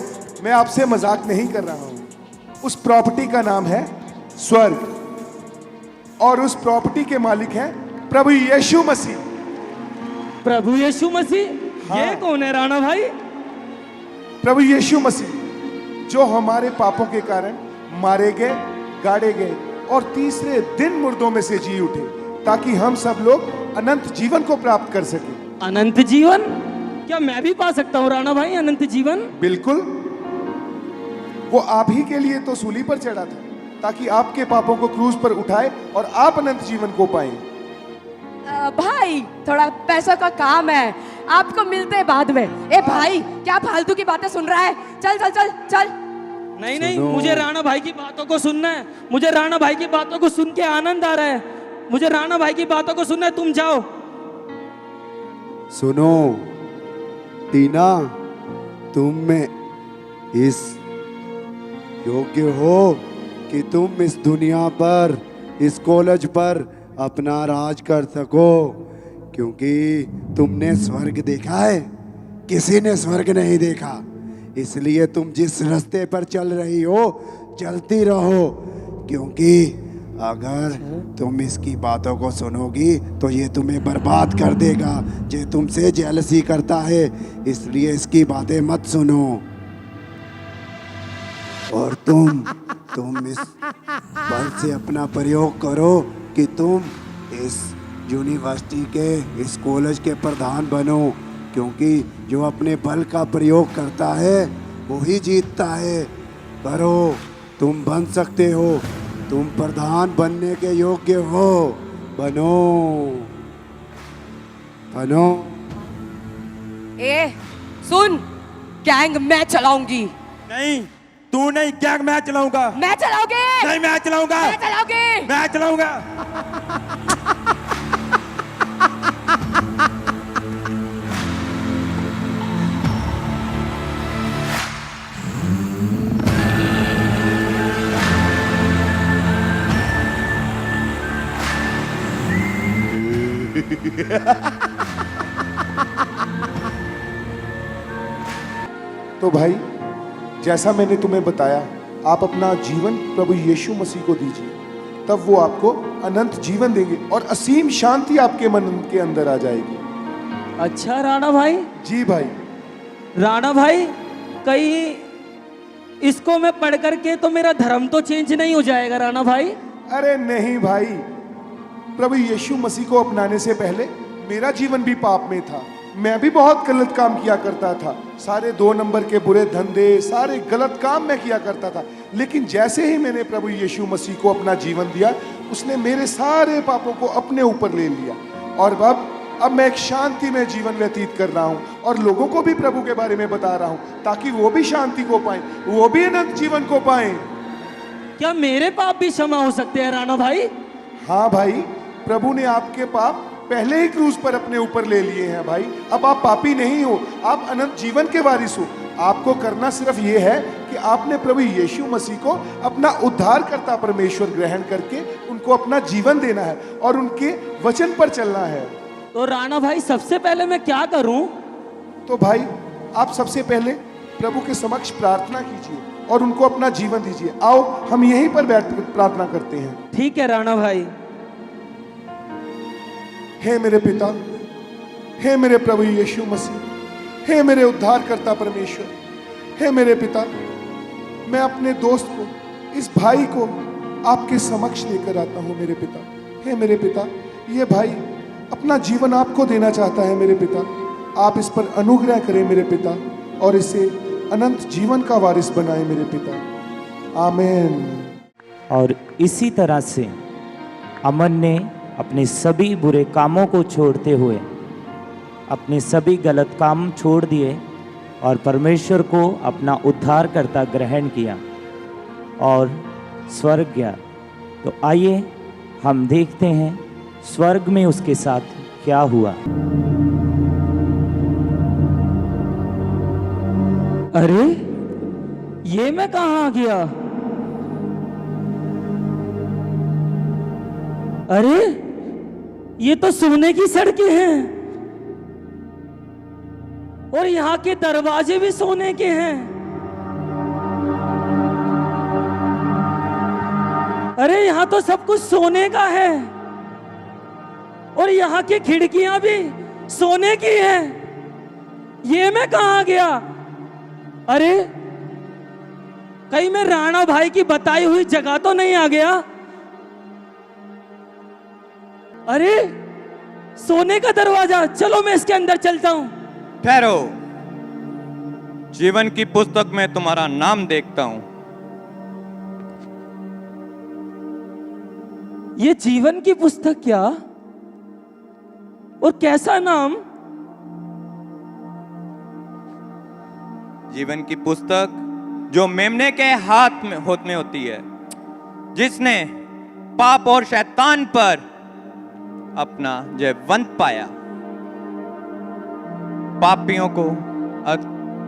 मैं आपसे मजाक नहीं कर रहा हूँ। उस प्रॉपर्टी का नाम है स्वर्ग, और उस प्रॉपर्टी के मालिक हैं प्रभु यीशु मसीह। प्रभु यीशु मसीह? हाँ। ये कौन है राणा भाई? प्रभु यीशु मसीह जो हमारे पापों के कारण मारे गए, गाड़े गए और तीसरे दिन मुर्दों में से जी उठे, ताकि हम सब लोग अनंत जीवन को प्राप्त कर सके। अनंत जीवन? क्या मैं भी पा सकता हूँ राणा भाई अनंत जीवन? बिल्कुल, वो आप ही के लिए तो सूली पर चढ़ा था, ताकि आपके पापों को क्रूज पर उठाए और आप अनंत जीवन को पाएं। भाई थोड़ा पैसों का काम है, आपको मिलते हैं बाद में। ए भाई क्या फालतू की बातें सुन रहा है? चल चल चल चल। नहीं, मुझे राणा भाई की बातों को सुनना है। मुझे राणा भाई की बातों को सुन के आनंद आ रहा है। मुझे राणा भाई की बातों को सुनना है, तुम जाओ। सुनो टीना, तुम में इस योग्य हो कि तुम इस दुनिया पर, इस कॉलेज पर अपना राज कर सको, क्योंकि तुमने स्वर्ग देखा है, किसी ने स्वर्ग नहीं देखा। इसलिए तुम जिस रास्ते पर चल रही हो चलती रहो, क्योंकि अगर तुम इसकी बातों को सुनोगी तो ये तुम्हें बर्बाद कर देगा। ये तुमसे जेलसी करता है, इसलिए इसकी बातें मत सुनो। और तुम इस बल से अपना प्रयोग करो कि तुम इस यूनिवर्सिटी के, इस कॉलेज के प्रधान बनो, क्योंकि जो अपने बल का प्रयोग करता है वो ही जीतता है। करो, तुम बन सकते हो, तुम प्रधान बनने के योग्य हो। बनो बनो। ए सुन, गैंग मैं चलाऊंगी। नहीं, तू नहीं, गैंग मैं चलाऊंगा। मैं चलाऊंगी। नहीं, मैं चलाऊंगा। मैं चलाऊंगी। मैं चलाऊंगा। तो भाई जैसा मैंने तुम्हें बताया, आप अपना जीवन प्रभु यीशु मसीह को दीजिए, तब वो आपको अनंत जीवन देंगे और असीम शांति आपके मन के अंदर आ जाएगी। अच्छा राणा भाई। जी भाई। राणा भाई, कहीं इसको मैं पढ़ करके तो मेरा धर्म तो चेंज नहीं हो जाएगा राणा भाई? अरे नहीं भाई, प्रभु यीशु मसीह को अपनाने से पहले मेरा जीवन भी पाप में था, मैं भी बहुत गलत काम किया करता था, सारे 2 नंबर के बुरे धंधे, सारे गलत काम मैं किया करता था। लेकिन जैसे ही मैंने प्रभु यीशु मसीह को अपना जीवन दिया, उसने मेरे सारे पापों को अपने ऊपर ले लिया। और अब मैं एक शांति में जीवन व्यतीत कर रहा हूँ और लोगों को भी प्रभु के बारे में बता रहा हूँ, ताकि वो भी शांति को पाएं, वो भी अनंत जीवन को पाएं। क्या मेरे पाप भी क्षमा हो सकते हैं राणा भाई? हाँ भाई, प्रभु ने आपके पाप पहले ही क्रूज पर अपने ऊपर ले लिए हैं भाई। अब आप पापी नहीं हो, आप अनंत जीवन के वारिस हो। आपको करना सिर्फ ये है कि आपने प्रभु यीशु मसीह को अपना उद्धारकर्ता परमेश्वर ग्रहण करके उनको अपना जीवन देना है और उनके वचन पर चलना है। तो राणा भाई, सबसे पहले मैं क्या करूं? तो भाई, आप सबसे पहले प्रभु के समक्ष प्रार्थना कीजिए और उनको अपना जीवन दीजिए। आओ हम यहीं पर बैठ कर प्रार्थना करते हैं। ठीक है राणा भाई। हे मेरे पिता, हे मेरे प्रभु यीशु मसीह, हे मेरे उद्धारकर्ता परमेश्वर, हे मेरे पिता, मैं अपने दोस्त को, इस भाई को आपके समक्ष लेकर आता हूँ मेरे पिता। हे मेरे पिता, ये भाई अपना जीवन आपको देना चाहता है मेरे पिता। आप इस पर अनुग्रह करें मेरे पिता और इसे अनंत जीवन का वारिस बनाए मेरे पिता। आमीन। और इसी तरह से अमन ने अपने सभी बुरे कामों को छोड़ते हुए अपने सभी गलत काम छोड़ दिए और परमेश्वर को अपना उद्धारकर्ता ग्रहण किया और स्वर्ग गया। तो आइए हम देखते हैं स्वर्ग में उसके साथ क्या हुआ। अरे ये मैं कहाँ आ गया? अरे ये तो सोने की सड़कें हैं और यहाँ के दरवाजे भी सोने के हैं। अरे यहाँ तो सब कुछ सोने का है और यहाँ की खिड़कियां भी सोने की हैं। ये मैं कहाँ आ गया? अरे कहीं मैं राणा भाई की बताई हुई जगह तो नहीं आ गया? अरे सोने का दरवाजा, चलो मैं इसके अंदर चलता हूं। ठहरो, जीवन की पुस्तक में तुम्हारा नाम देखता हूं। ये जीवन की पुस्तक क्या? और कैसा नाम? जीवन की पुस्तक जो मेमने के हाथ में होती है, जिसने पाप और शैतान पर अपना जयवंत पाया, पापियों को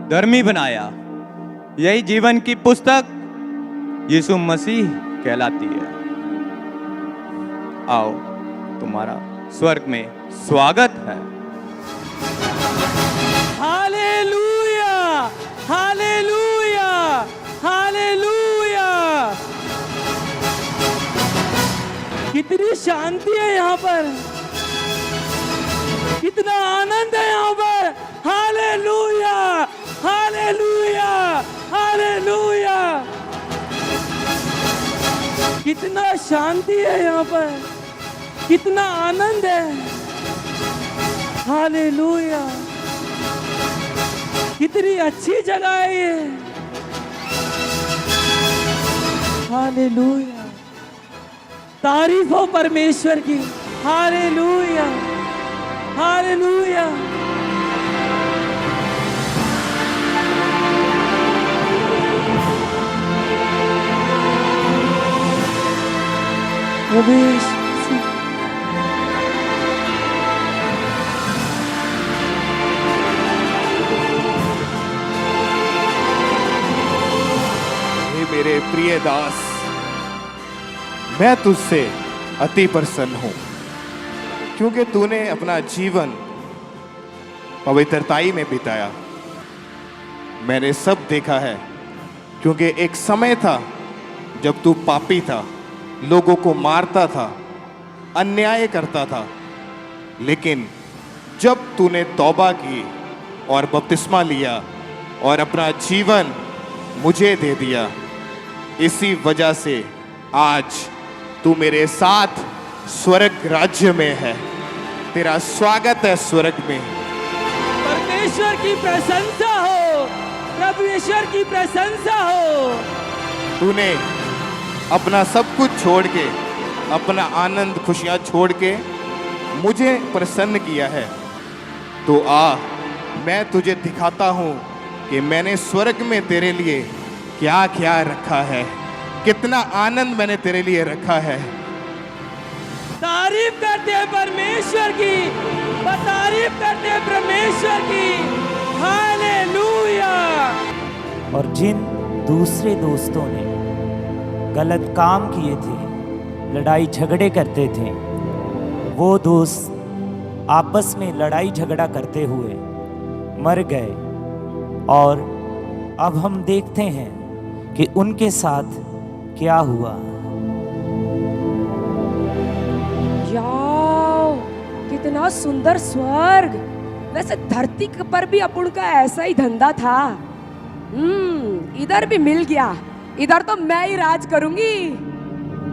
धर्मी बनाया। यही जीवन की पुस्तक यीशु मसीह कहलाती है। आओ, तुम्हारा स्वर्ग में स्वागत है। Hallelujah, hallelujah, hallelujah. कितनी शांति है यहाँ पर, कितना आनंद है यहाँ पर। Hallelujah, hallelujah, hallelujah. कितना शांति है यहाँ पर, कितना आनंद है। हालेलुया, कितनी अच्छी जगह है ये। हालेलुया, तारीफ हो परमेश्वर की। Hallelujah, hallelujah. प्रवेश मेरे प्रिय दास, मैं तुझसे अति प्रसन्न हूं, क्योंकि तूने अपना जीवन पवित्रताई में बिताया। मैंने सब देखा है, क्योंकि एक समय था जब तू पापी था, लोगों को मारता था, अन्याय करता था, लेकिन जब तूने तौबा की और बपतिस्मा लिया और अपना जीवन मुझे दे दिया, इसी वजह से आज तू मेरे साथ स्वर्ग राज्य में है। तेरा स्वागत है स्वर्ग में। ईश्वर की प्रशंसा हो, प्रभु ईश्वर की प्रशंसा हो। तूने अपना सब कुछ छोड़ के, अपना आनंद खुशियाँ छोड़ के मुझे प्रसन्न किया है। तो आ, मैं तुझे दिखाता हूँ कि मैंने स्वर्ग में तेरे लिए क्या क्या रखा है, कितना आनंद मैंने तेरे लिए रखा है। तारीफ करते हैं परमेश्वर की, तारीफ करते हैं परमेश्वर की। हालेलुया। और जिन दूसरे दोस्तों ने गलत काम किए थे, लड़ाई झगड़े करते थे, वो दोस्त आपस में लड़ाई झगड़ा करते हुए मर गए। और अब हम देखते हैं कि उनके साथ क्या हुआ। याओ, कितना सुंदर स्वर्ग। वैसे धरती पर भी अपुन का ऐसा ही धंधा था। इधर भी मिल गया। इधर तो मैं ही राज करूंगी।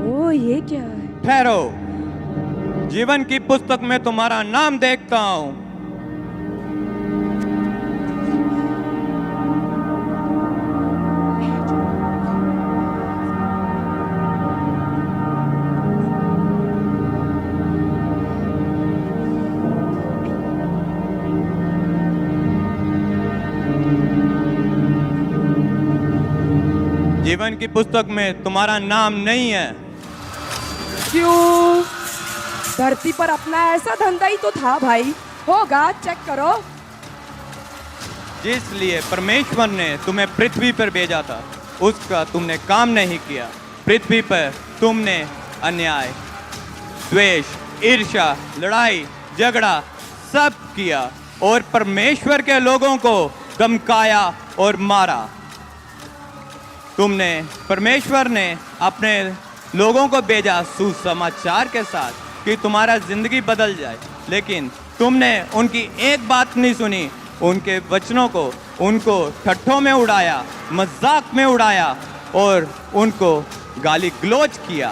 ओ, ये क्या है? ठहरो, जीवन की पुस्तक में तुम्हारा नाम देखता हूं। जीवन की पुस्तक में तुम्हारा नाम नहीं है। क्यों? धरती पर अपना ऐसा धंधा ही तो था भाई। होगा, चेक करो। जिसलिए परमेश्वर ने तुम्हें पृथ्वी पर भेजा था, उसका तुमने काम नहीं किया। पृथ्वी पर तुमने अन्याय, द्वेष, ईर्ष्या, लड़ाई, झगड़ा सब किया और परमेश्वर के लोगों को धमकाया और मारा। परमेश्वर ने अपने लोगों को भेजा सुसमाचार के साथ कि तुम्हारा जिंदगी बदल जाए, लेकिन तुमने उनकी एक बात नहीं सुनी। उनके वचनों को, उनको ठट्ठों में उड़ाया, मजाक में उड़ाया और उनको गाली गलौज किया,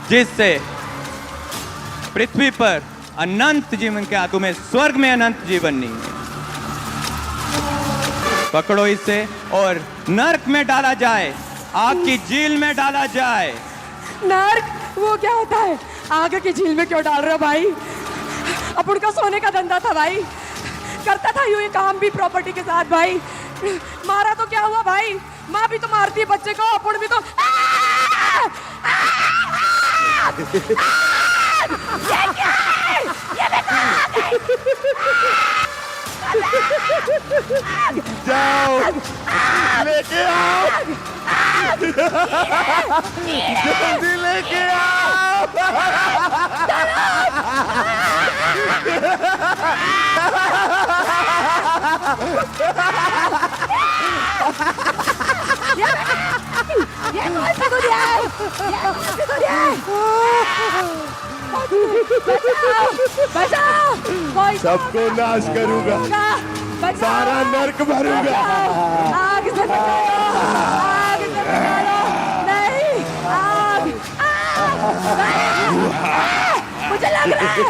जिससे पृथ्वी पर अनंत जीवन, क्या तुम्हें स्वर्ग में अनंत जीवन नहीं है। पकड़ो इसे और नरक में डाला जाए, आग की झील में डाला जाए। नरक? वो क्या होता है? आग की झील में क्यों डाल रहे हो भाई? अपन का सोने का धंधा था भाई। करता था यूं ही काम भी प्रॉपर्टी के साथ भाई। मारा तो क्या हुआ भाई? माँ भी तो मारती है बच्चे को, अपन भी तो। ये क्या है? ये जाओ, लेके आओ, जल्दी लेके आओ। ये कौन सी दुनिया है? ये कौन सी दुनिया है? बचाओ! कोई सबको नाश करूंगा, सारा नरक भरूंगा। आग से बचाओ! आग से बचाओ! नहीं, आग! मुझे लग रहा है,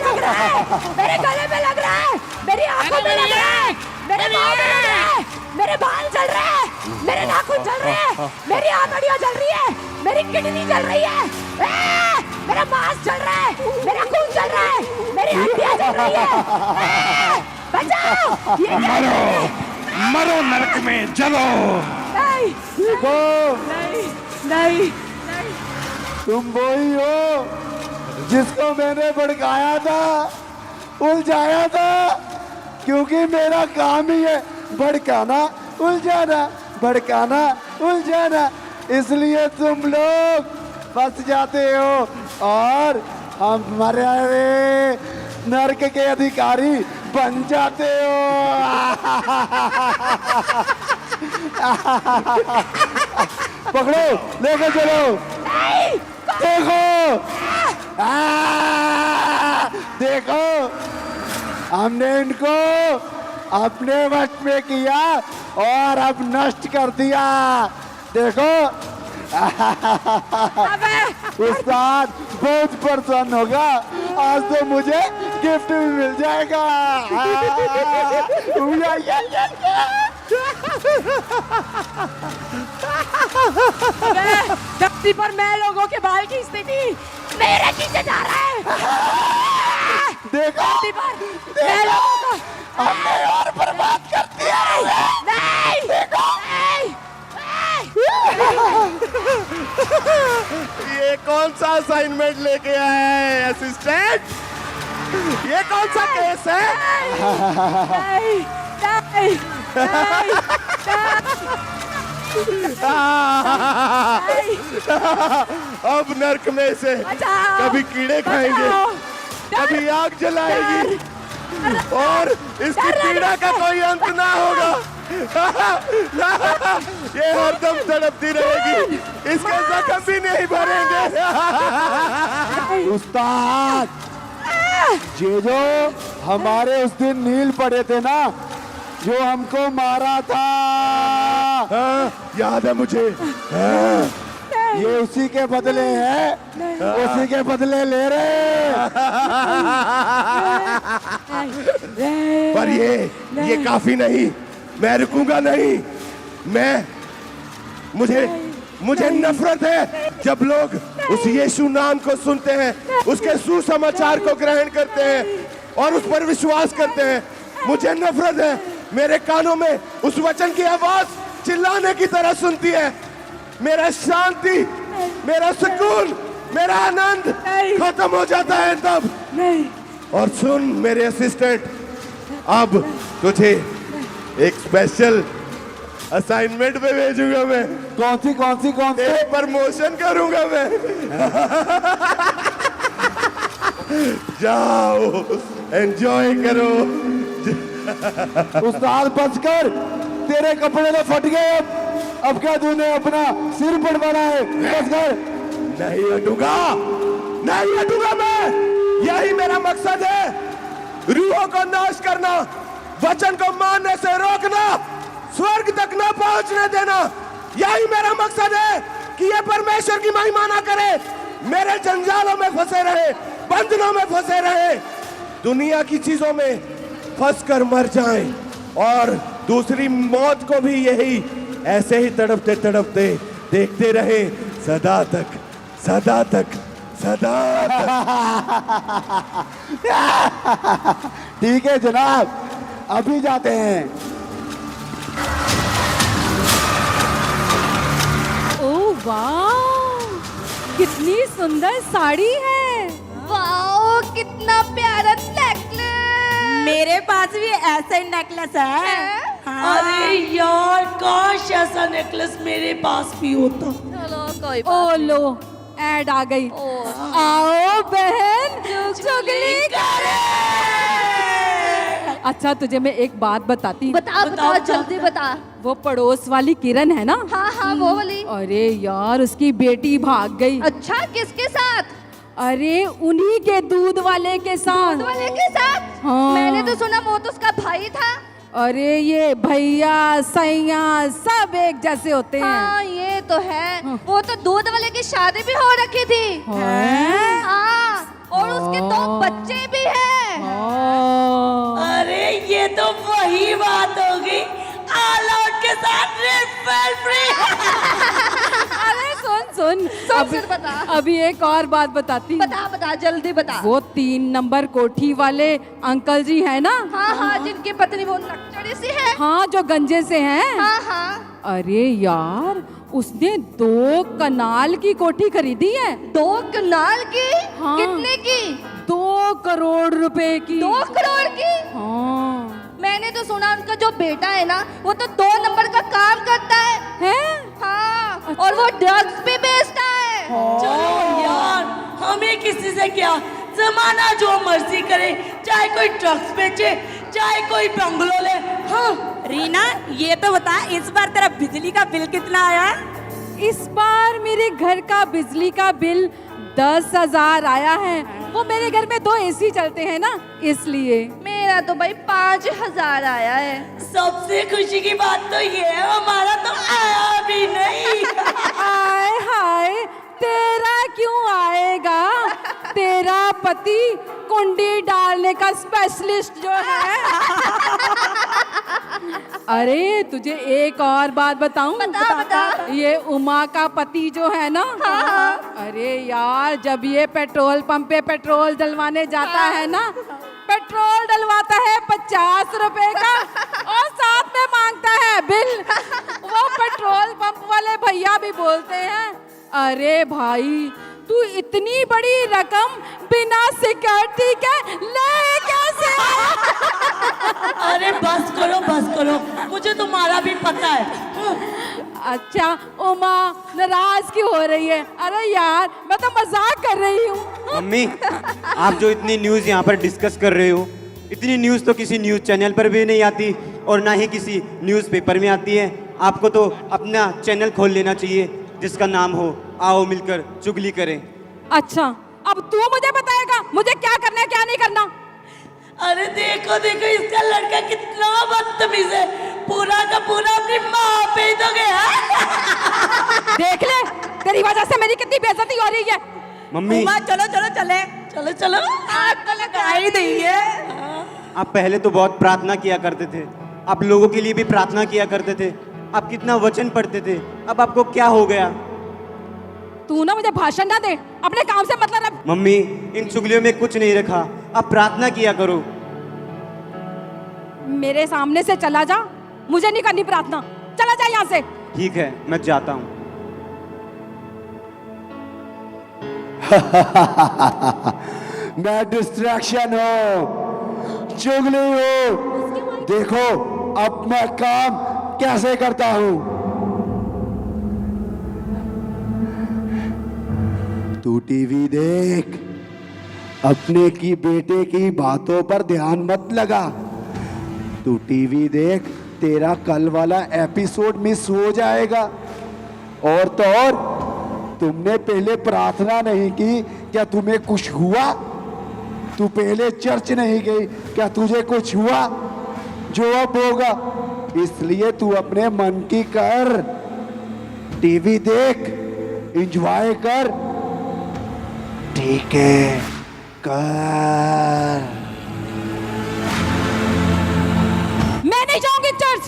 लग रहा है, मेरे गले में लग रहा है, मेरी आंखों में लग रहा है, मेरे पाँव में लग रहा है, मेरे बाल जल रहे हैं, मेरे नाखून जल रहे हैं, मेरी आंतड़ियां जल रही है, मेरी किडनी जल रही है, मेरा मांस जल रहा है, मेरा खून जल रहा है, मेरी हड्डियां जल रही है। बचाओ! ये मरो, मरो नरक में जलो। नहीं, देखो, नहीं, नहीं, तुम वही हो जिसको मैंने भड़काया था, उलझाया था, क्योंकि मेरा काम ही है भड़काना, उलझाना, भड़काना, उलझाना। इसलिए तुम लोग फंस जाते हो और हमारे नरक के अधिकारी बन जाते हो। पकड़ो, लेके चलो। देखो, देखो, हमने इनको अपने वश में किया और अब नष्ट कर दिया। देखो, उस्ताद बहुत प्रसन्न होगा। आज तो मुझे गिफ्ट भी मिल जाएगा। धरती पर मैं लोगों के बाल खींचती थी, मेरे खींचे जा रहा है। देखो धरती पर मैं लोगों को हमने और बर्बाद कर दिया। नहीं, देखो ये कौन सा असाइनमेंट लेके आया है असिस्टेंट? ये कौन सा केस है? नहीं, नहीं, नहीं, अब नर्क में से बचाओ, कभी कीड़े खाएंगे, बचाओ, कभी आग जलाएगी और इसकी पीड़ा का कोई अंत ना होगा। ये हरदम तड़पती रहेगी, इसके जख्म भी नहीं भरेंगे। उस्ताद, ये जो हमारे उस दिन नील पड़े थे ना, जो हमको मारा था, हाँ, याद है मुझे। हाँ, ये उसी के बदले है, उसी के बदले ले रहे। पर ये काफी नहीं, मैं रुकूंगा नहीं। मुझे नफरत है जब लोग उस यीशु नाम को सुनते हैं, उसके सुसमाचार को ग्रहण करते हैं और उस पर विश्वास करते हैं। मुझे नफरत है, मेरे कानों में उस वचन की आवाज चिल्लाने की तरह सुनती है। मेरा शांति, मेरा सुकून, मेरा आनंद खत्म हो जाता है तब। और सुन मेरे असिस्टेंट, अब तुझे एक स्पेशल असाइनमेंट पे भेजूंगा मैं। कौन सी प्रमोशन करूंगा मैं। जाओ एंजॉय करो। उस्ताद बचकर, तेरे कपड़े तो फट गए। अब क्या तूने अपना सिर पड़वाना है? बचकर नहीं हटूंगा, नहीं हटूंगा मैं। यही मेरा मकसद है, रूहों को नाश करना, वचन को मानने से रोकना, स्वर्ग तक न पहुंचने देना। यही मेरा मकसद है कि ये परमेश्वर की महिमा ना करे, मेरे जंजालों में फंसे रहे, बंधनों में फंसे रहे, दुनिया की चीजों में फंस कर मर जाएं और दूसरी मौत को भी यही ऐसे ही तड़पते तड़पते देखते रहे सदा तक, सदा तक, सदा तक। ठीक है जनाब, अभी जाते हैं। ओह वाह, कितनी सुंदर साड़ी है। वाओ, कितना प्यारा नेकलेस। मेरे पास भी ऐसा ही नेकलेस है। हाँ। अरे यार, काश ऐसा नेकलेस मेरे पास भी होता। चलो कोई बात। ओ लो, ऐड आ गई। आओ बहन, चुगली करे। अच्छा, तुझे मैं एक बात बताती। बता जल्दी बता। वो पड़ोस वाली किरण है ना? हाँ वो वाली। अरे यार, उसकी बेटी भाग गई। अच्छा, किसके साथ? अरे उन्हीं के दूध वाले के साथ। दूध वाले के साथ? हाँ। मैंने तो सुना वो तो उसका भाई था। अरे ये भैया सैया सब एक जैसे होते हैं। हाँ ये तो है। वो तो दूध वाले की शादी भी हो रखी थी। हाँ, और उसके 2 बच्चे भी हैं। अरे ये तो वही बात होगी, ऑल आउट के साथ रिफिल फ्री। अरे सुन बता। अभी एक और बात बताती। बता जल्दी बता। वो 3 नंबर कोठी वाले अंकल जी है ना? हाँ, जिनकी पत्नी वो नक्चड़ी सी है। हाँ, जो गंजे से हैं। हाँ। अरे यार, उसने 2 कनाल की कोठी खरीदी है। 2 कनाल की? हाँ। कितने की? 2 करोड़ रुपए की। 2 करोड़ की? हाँ। मैंने तो सुना उनका जो बेटा है ना, वो तो 2 नंबर का काम करता है। हाँ। अच्छा। और वो ड्रग्स भी बेचता है। चलो यार, हमें किसी से क्या, जमाना जो मर्जी करे, चाहे कोई ड्रग्स बेचे, चाहे कोई बंगलो ले। हाँ रीना, ये तो बता, इस बार तेरा बिजली का बिल कितना आया? इस बार मेरे घर का बिजली का बिल 10,000 आया है। वो मेरे घर में 2 AC चलते हैं ना, इसलिए। मेरा तो भाई 5,000 आया है। सबसे खुशी की बात तो ये है, हमारा तो आया भी नहीं। आय हाय, तेरा क्यों आएगा? तेरा पति कुंडी डालने का स्पेशलिस्ट जो है। अरे तुझे एक और बात बताऊं? बता। ये उमा का पति जो है ना, अरे यार जब ये पेट्रोल पंप पे पेट्रोल डलवाने जाता है ना, पेट्रोल डलवाता है 50 रुपए का और साथ में मांगता है बिल। वो पेट्रोल पंप वाले भैया भी बोलते हैं, अरे भाई तू इतनी बड़ी रकम बिना सिक्योरिटी के ले कैसे? अरे बस करो, मुझे तुम्हारा भी पता है। अच्छा उमा नाराज क्यों हो रही है? अरे यार मैं तो मजाक कर रही हूँ। मम्मी, आप जो इतनी न्यूज़ यहाँ पर डिस्कस कर रहे हो, इतनी न्यूज़ तो किसी न्यूज़ चैनल पर भी नहीं आती और ना ही किसी न्यूज़पेपर में आती है। आपको तो अपना चैनल खोल लेना चाहिए जिसका नाम हो आओ मिलकर चुगली करें। अच्छा अब तू मुझे बताएगा मुझे क्या करना है क्या नहीं करना? अरे देखो इसका लड़का कितना बदतमीज है, पूरा का पूरा अपनी माँ पे ही तो गया। देख ले तेरी वजह से मेरी कितनी बेइज्जती हो रही है। मम्मी चलो आग तो लगा ही दी है। आप पहले तो बहुत प्रार्थना किया करते थे, आप लोगों के लिए भी प्रार्थना किया करते थे, आप कितना वचन पढ़ते थे, अब आपको क्या हो गया? तू ना मुझे भाषण ना दे, अपने काम से मतलब रख। मम्मी इन चुगलियों में कुछ नहीं रखा, आप प्रार्थना किया करो। मेरे सामने से चला जा, मुझे नहीं करनी प्रार्थना, चला जा यहाँ से। ठीक है मैं जाता हूँ। मैं डिस्ट्रैक्शन हूँ, चुगली हूँ। देखो अब मैं काम कैसे करता हूँ। तू टीवी देख, अपने की बेटे की बातों पर ध्यान मत लगा। तू टीवी देख, तेरा कल वाला एपिसोड मिस हो जाएगा। और तो और तुमने पहले प्रार्थना नहीं की, क्या तुम्हें कुछ हुआ? तू पहले चर्च नहीं गई, क्या तुझे कुछ हुआ? जो अब होगा, इसलिए तू अपने मन की कर, टीवी देख, एंजॉय कर। ठीक है कर। मैं नहीं जाऊंगी चर्च,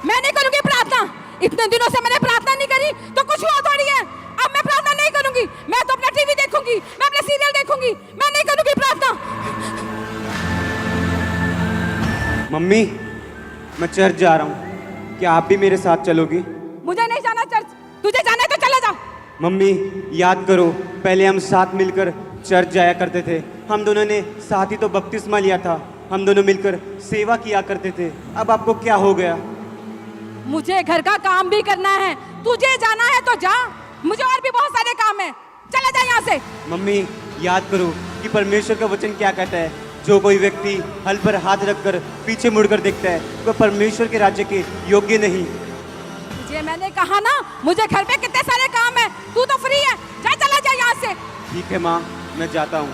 मैं नहीं करूंगी प्रार्थना। इतने दिनों से मैंने प्रार्थना नहीं करी तो कुछ हुआ थोड़ी है। अब मैं प्रार्थना नहीं करूंगी, मैं तो अपना टीवी देखूंगी, मैं अपने सीरियल देखूंगी, मैं नहीं करूंगी प्रार्थना। मम्मी मैं चर्च जा रहा हूँ, क्या आप भी मेरे साथ चलोगी? मुझे नहीं जाना चर्च, तुझे जाना है तो चला जा। मम्मी याद करो, पहले हम साथ मिलकर चर्च जाया करते थे, हम दोनों ने साथ ही तो बपतिस्मा लिया था, हम दोनों मिलकर सेवा किया करते थे। अब आपको क्या हो गया? मुझे घर का काम भी करना है, तुझे जाना है तो जा, मुझे और भी बहुत सारे काम है, चला जा यहाँ से। मम्मी याद करो कि परमेश्वर का वचन क्या कहता है, जो कोई व्यक्ति हल पर हाथ रखकर पीछे मुड़कर देखता है वह परमेश्वर के राज्य के योग्य नहीं। तुझे मैंने कहा ना, मुझे घर पे कितने सारे काम है, तू तो फ्री है, जा चला जा यहाँ से। ठीक है माँ मैं जाता हूँ।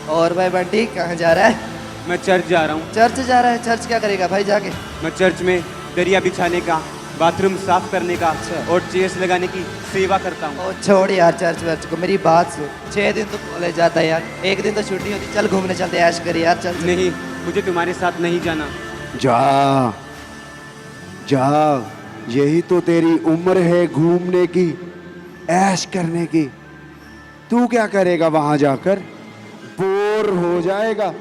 और भाई बंटी कहाँ जा रहा है? मैं चर्च जा रहा हूँ। चर्च जा रहा है? चर्च क्या करेगा भाई जाके? मैं चर्च में दरिया बिछाने का, बाथरूम साफ करने का और चेयर्स लगाने की सेवा करता हूँ। छोड़ यार चर्च वर्च को, मेरी बात सुन। 6 दिन तो कॉलेज जाता है यार, एक दिन तो छुट्टी होती, चल घूमने चलते, ऐश कर यार चल। नहीं मुझे तुम्हारे साथ नहीं जाना। जा जा, यही तो तेरी उम्र है घूमने की, ऐश करने की। तू क्या करेगा वहां जाकर? बोर हो जाएगा।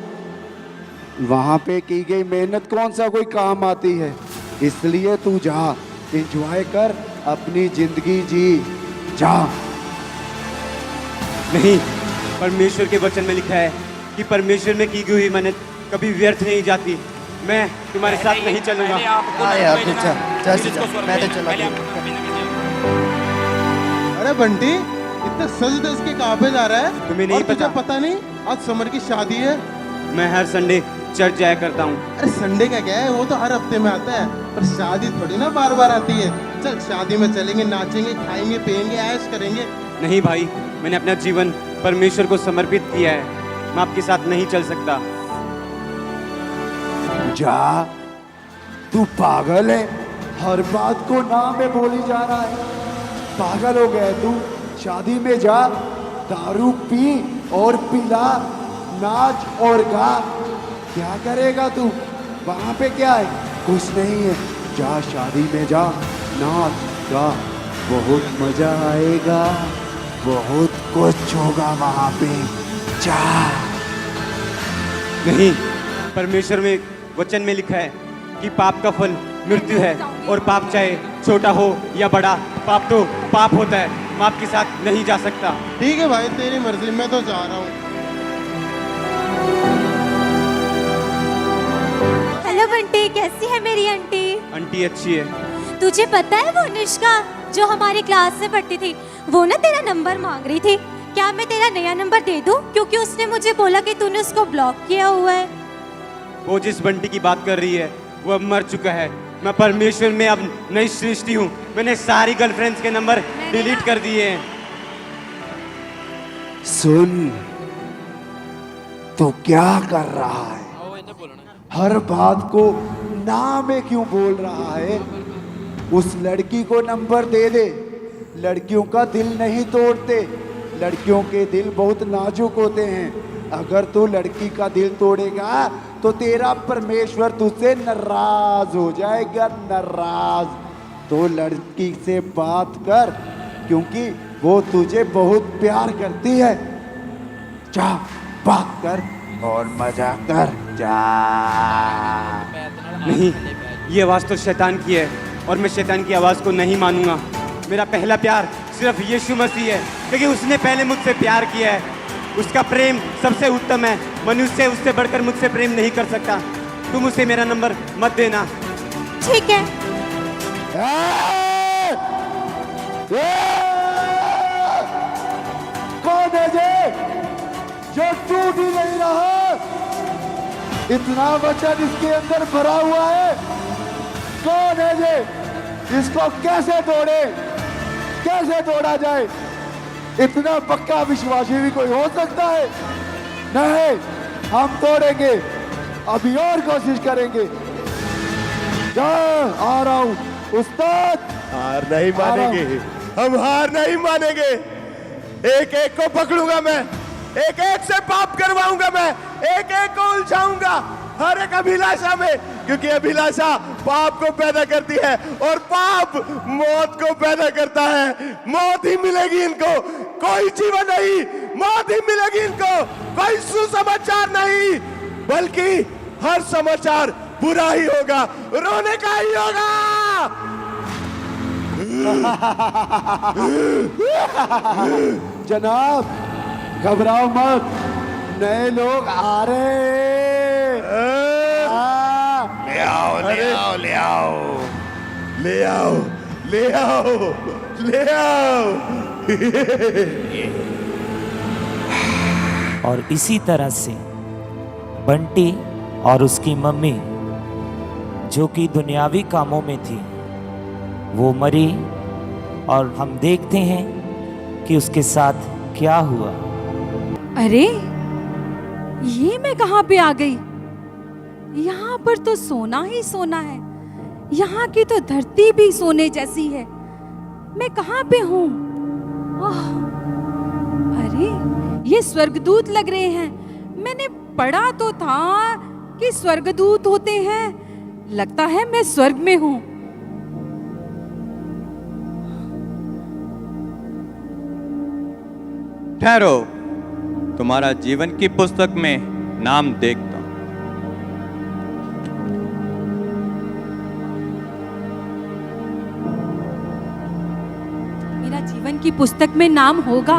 वहां पे की गई मेहनत कौन सा कोई काम आती है, इसलिए तू जा, एंजॉय कर, अपनी जिंदगी जी, जा। नहीं, परमेश्वर के वचन में लिखा है कि परमेश्वर में की गई हुई मेहनत कभी व्यर्थ नहीं जाती। मैं तुम्हारे साथ नहीं चलूंगा। यार तू चल, मैं तो चला। अरे बंटी इतना सज धज के कहाँ पे जा रहा है? तुम्हें नहीं तुझे पता नहीं आज समर की शादी है? मैं हर संडे चर्च जाया करता हूँ। अरे संडे का क्या है, वो तो हर हफ्ते में आता है, पर शादी थोड़ी ना बार बार आती है। चल शादी में चलेंगे, नाचेंगे, खाएंगे, पिएंगे, ऐश करेंगे। नहीं भाई, मैंने अपना जीवन परमेश्वर को समर्पित किया है, मैं आपके साथ नहीं चल सकता। जा, तू पागल है, हर बात को ना में बोली जा रहा है। पागल हो गया तू। शादी में जा, दारू पी और पिला, नाच और गा। क्या करेगा तू? वहाँ पे क्या है? कुछ नहीं है। जा शादी में जा, नाच गा, बहुत मजा आएगा, बहुत कुछ होगा वहाँ पे। जा। नहीं, परमेश्वर में वचन में लिखा है कि पाप का फल मृत्यु है, और पाप चाहे छोटा हो या बड़ा, पाप तो पाप होता है, पाप के साथ नहीं जा सकता। ठीक है भाई, तेरी मर्जी, मैं तो जा रहा हूँ। हेलो बंटी, कैसी है मेरी आंटी? आंटी अच्छी है। तुझे पता है वो निष्का जो हमारी क्लास से पढ़ती थी, वो ना तेरा नंबर मांग रही थी। क्या मैं तेरा नया नंबर दे दूं? क्योंकि उसने मुझे बोला कि तूने उसको ब्लॉक किया हुआ है। वो जिस बंटी की बात कर रही है वो अब मर चुका है। मैं परमेश्वर में अब नई सृष्टि हूँ। मैंने सारी गर्लफ्रेंड्स के नंबर डिलीट कर दिए हैं। सुन, तो क्या कर रहा है? हर बात को ना में क्यों बोल रहा है? उस लड़की को नंबर दे दे। लड़कियों का दिल नहीं तोड़ते, लड़कियों के दिल बहुत नाजुक होते हैं। अगर तू लड़की का दिल तोड़ेगा तो तेरा परमेश्वर तुझसे नाराज हो जाएगा, नाराज। तो लड़की से बात कर, क्योंकि वो तुझे बहुत प्यार करती है। जा बात कर और मजा कर, जा। नहीं, ये आवाज़ तो शैतान की है और मैं शैतान की आवाज़ को नहीं मानूंगा। मेरा पहला प्यार सिर्फ यीशु मसीह है, क्योंकि उसने पहले मुझसे प्यार किया है। उसका प्रेम सबसे उत्तम है। मनुष्य उससे बढ़कर मुझसे प्रेम नहीं कर सकता। तुम उसे मेरा नंबर मत देना। ठीक है। कौन है ये जो टूट ही नहीं रहा? इतना वचन इसके अंदर भरा हुआ है। कौन है ये? इसको कैसे तोड़े? कैसे तोड़ा जाए? इतना पक्का विश्वासी भी कोई हो सकता है? नहीं, हम तोड़ेंगे, अभी और कोशिश करेंगे। जा, आ रहा हूं उस्ताद। हार नहीं मानेंगे, हम हार नहीं मानेंगे। एक एक को पकड़ूंगा मैं, एक एक से पाप करवाऊंगा मैं, एक एक को उलझाऊंगा हर एक अभिलाषा में, क्योंकि अभिलाषा पाप को पैदा करती है और पाप मौत को पैदा करता है। मौत ही मिलेगी इनको, कोई जीवन नहीं। मौत ही मिलेगी इनको, कोई सुसमाचार नहीं, बल्कि हर समाचार बुरा ही होगा, रोने का ही होगा। जनाब, घबराओ मत, नए लोग आ रहे। ले आओ, ले आओ, ले आओ, ले आओ, ले आओ, ले आओ। और इसी तरह से बंटी और उसकी मम्मी, जो कि दुनियावी कामों में थी, वो मरी। और हम देखते हैं कि उसके साथ क्या हुआ। अरे, ये मैं कहाँ पे आ गई? यहाँ पर तो सोना ही सोना है। यहाँ की तो धरती भी सोने जैसी है। मैं कहाँ पे हूँ? अरे, ये स्वर्गदूत लग रहे हैं। मैंने पढ़ा तो था कि स्वर्गदूत होते हैं। लगता है मैं स्वर्ग में हूँ। ठहरो, तुम्हारा जीवन की पुस्तक में नाम देखता हूं। मेरा जीवन की पुस्तक में नाम होगा।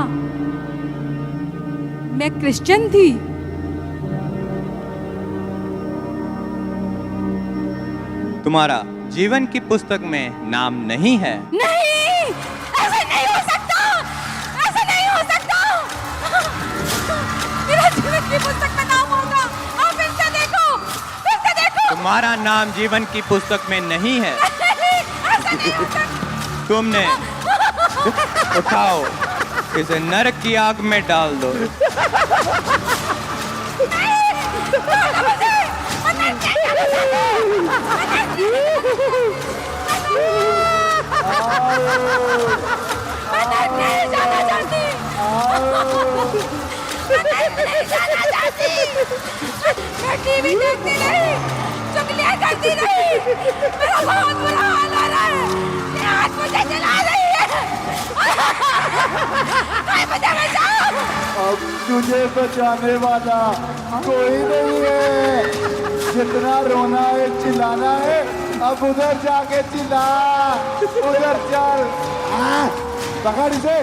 मैं क्रिश्चियन थी। तुम्हारा जीवन की पुस्तक में नाम नहीं है। नहीं, ऐसा नहीं हो सकता, ऐसा नहीं हो सकता। मेरा जीवन की पुस्तक में नाम होगा। आप फिर से देखो, फिर से देखो। तुम्हारा नाम जीवन की पुस्तक में नहीं है। ऐसा नहीं हो सकता। तुमने उठाओ, इसे नरक की आग में डाल दो। नहीं जाना चाहती। मैं टीवी देखती नहीं, चुगलियां करती नहीं। मेरा बहुत बुरा हाल हो रहा है। ये आज मुझे जला रही है। कोई मुझे बचाओ। अब तुझे बचाने वाला कोई नहीं है। जितना रोना है चिल्लाना है, अब उधर जाके चिल्ला। उधर चल। पकड़ इसे।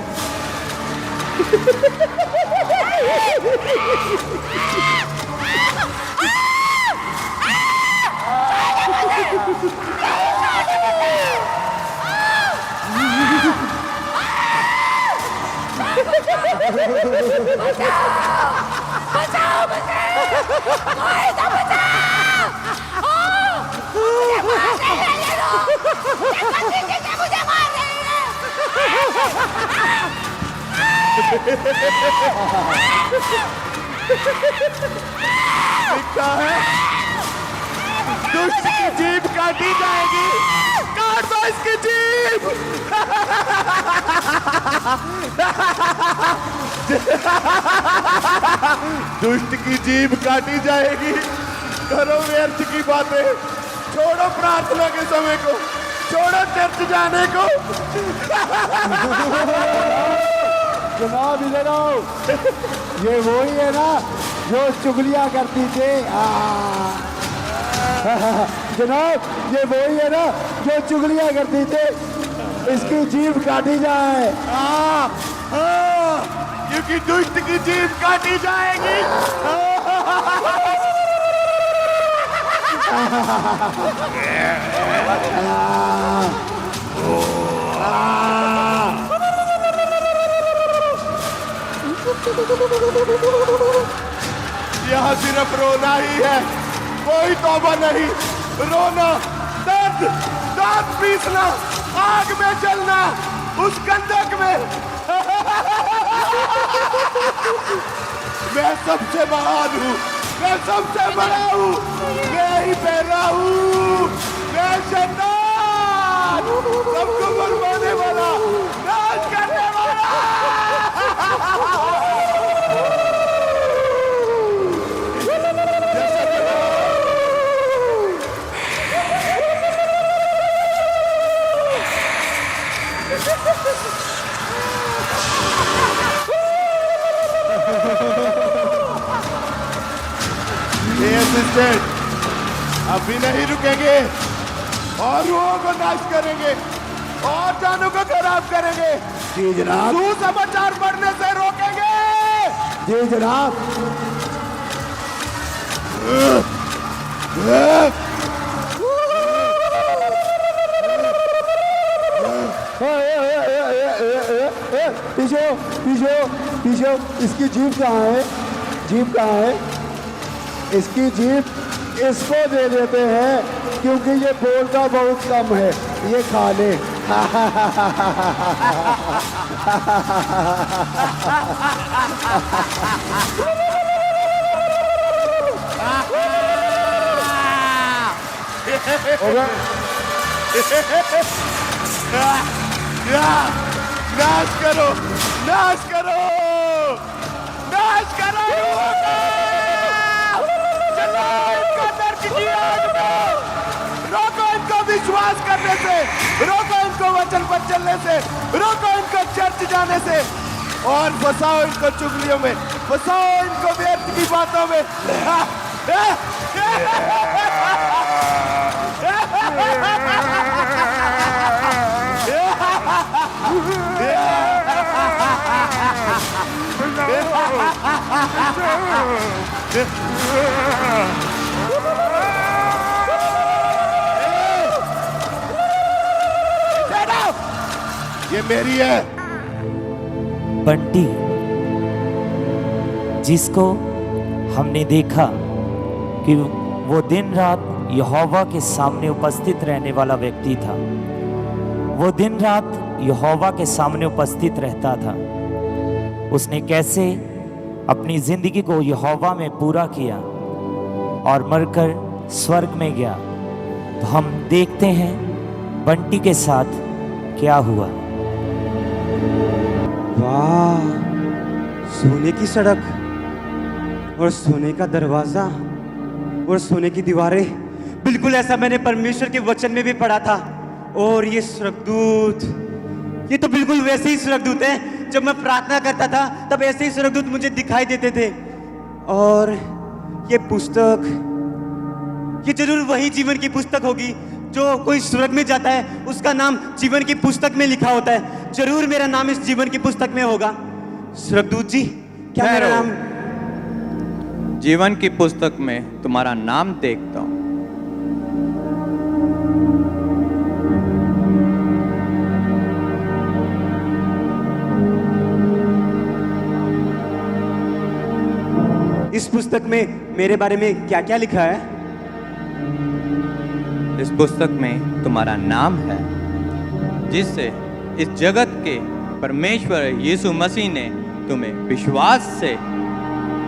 बचाओ मुझे। कोई तो बचाओ। मुझे मार रहे हैं ये लोग। ये बंदी कैसे मुझे मार रही है? दिखता है दुष्ट की जीभ काटी जाएगी। काट दो इसकी जीभ। दुष्ट की जीभ काटी जाएगी। करो व्यर्थ की बातें, छोड़ो प्रार्थना के समय को, छोड़ो चर्च जाने को। जनाब इधर आओ। ये वही है ना जो चुगलियां करती थी। जनाब ये वही है ना जो चुगलियां करती थी। इसकी जीभ काटी जाए। क्योंकि दुष्ट की जीभ काटी जाएगी। यहाँ सिर्फ रोना ही है, कोई तौबा नहीं। रोना, दर्द, दांत पीसना, आग में जलना, उस गंधक में। मैं सबसे महान हूँ, मैं सबसे बड़ा हूँ, मैं ही पहला हूँ। मैं शैतान, सबको मरवाने वाला, नाश करने वाला। असिस्टेंट अभी नहीं रुकेंगे और रूहों को नाश करेंगे और जानों को खराब करेंगे। जी जनाब। सुसमाचार पढ़ने से रोकेंगे। जी जनाब। पीछे पीछे पीछे। इसकी जीभ कहाँ है? जीभ कहाँ है? इसकी जीभ इसको दे देते हैं क्योंकि ये बोलता बहुत कम है। ये खा ले। नाश करो, नाश करो, नाश करो। चलो इनको नर्क की आग में, रोको इनको विश्वास करने से, रोको इनको वचन पर चलने से, रोको इनको चर्च जाने से और फंसाओ इनको चुगलियों में, फंसाओ इनको व्यर्थ की बातों में। ये मेरी है। बंटी, जिसको हमने देखा कि वो दिन रात यहोवा के सामने उपस्थित रहने वाला व्यक्ति था, वो दिन रात यहोवा के सामने उपस्थित रहता था। उसने कैसे अपनी जिंदगी को यहोवा में पूरा किया और मरकर स्वर्ग में गया। तो हम देखते हैं बंटी के साथ क्या हुआ। वाह, सोने की सड़क, और सोने का दरवाजा और सोने की दीवारें, बिल्कुल ऐसा मैंने परमेश्वर के वचन में भी पढ़ा था। और ये स्वर्गदूत, ये तो बिल्कुल वैसे ही स्वर्गदूत हैं। जब मैं प्रार्थना करता था तब ऐसे ही स्वर्गदूत मुझे दिखाई देते थे। और ये पुस्तक, ये जरूर वही जीवन की पुस्तक होगी जो कोई स्वर्ग में जाता है उसका नाम जीवन की पुस्तक में लिखा होता है। जरूर मेरा नाम इस जीवन की पुस्तक में होगा। स्वर्गदूत जी, क्या मेरा नाम? जीवन की पुस्तक में तुम्हारा नाम देखता हूं। इस पुस्तक में मेरे बारे में क्या क्या लिखा है? इस पुस्तक में तुम्हारा नाम है, जिससे इस जगत के परमेश्वर यीशु मसीह ने तुम्हें विश्वास से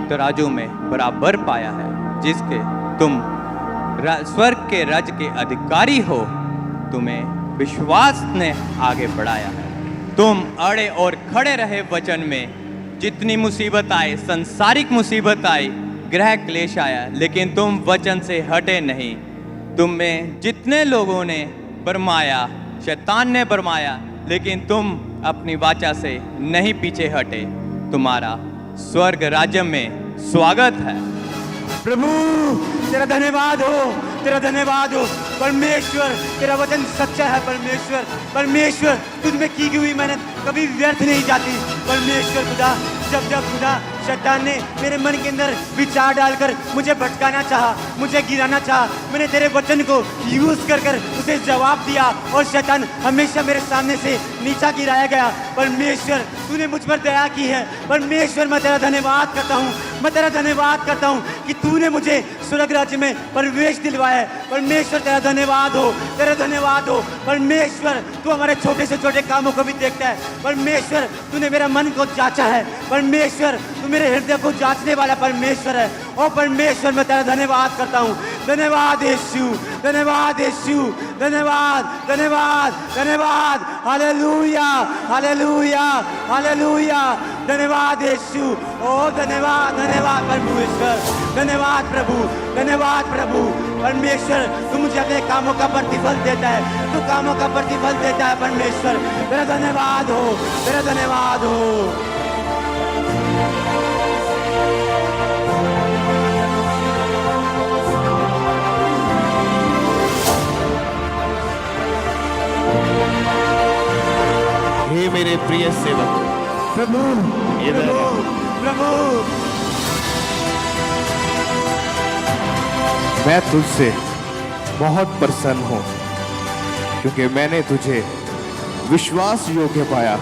तराजू में बराबर पाया है, जिसके तुम स्वर्ग के राज्य के अधिकारी हो। तुम्हें विश्वास ने आगे बढ़ाया है। तुम अड़े और खड़े रहे वचन में। जितनी मुसीबत आए, संसारिक मुसीबत आई, ग्रह क्लेश आया, लेकिन तुम वचन से हटे नहीं। तुम में जितने लोगों ने बरमाया, शैतान ने बरमाया, लेकिन तुम अपनी वाचा से नहीं पीछे हटे। तुम्हारा स्वर्ग राज्य में स्वागत है। प्रभु तेरा धन्यवाद हो, तेरा धन्यवाद हो। परमेश्वर तेरा वचन सच्चा है। परमेश्वर, परमेश्वर तुझ में की हुई मेहनत कभी व्यर्थ नहीं जाती। परमेश्वर खुदा, जब जब खुदा शैतान ने मेरे मन के अंदर विचार डालकर मुझे भटकाना चाहा, मुझे गिराना चाहा, मैंने तेरे वचन को यूज कर कर उसे जवाब दिया और शैतान हमेशा मेरे सामने से नीचा गिराया गया। परमेश्वर तूने मुझ पर दया की है। परमेश्वर मैं तेरा धन्यवाद करता हूँ, मैं तेरा धन्यवाद करता हूँ कि तूने मुझे स्वर्ग राज्य में प्रवेश दिलवाया है। परमेश्वर तेरा धन्यवाद हो, तेरा धन्यवाद हो। परमेश्वर तू हमारे छोटे से छोटे कामों को भी देखता है। परमेश्वर तूने मेरा मन को जांचा है। परमेश्वर तू मेरे हृदय को जांचने वाला परमेश्वर है। और परमेश्वर मैं तेरा धन्यवाद करता हूँ। धन्यवाद यीशु, धन्यवाद यीशु, धन्यवाद, धन्यवाद, धन्यवाद। Hallelujah, hallelujah, hallelujah. धन्यवाद यीशु। ओ धन्यवाद, धन्यवाद प्रभु ईश्वर, धन्यवाद प्रभु, धन्यवाद प्रभु। परमेश्वर तू मुझे अपने कामों का प्रतिफल देता है, तू कामों का प्रतिफल देता है। परमेश्वर तेरा धन्यवाद हो, तेरा धन्यवाद हो। हे मेरे प्रिय सेवक प्रभु, प्रभु, प्रभु, मैं तुझसे बहुत प्रसन्न हूँ, क्योंकि मैंने तुझे विश्वास योग्य पाया।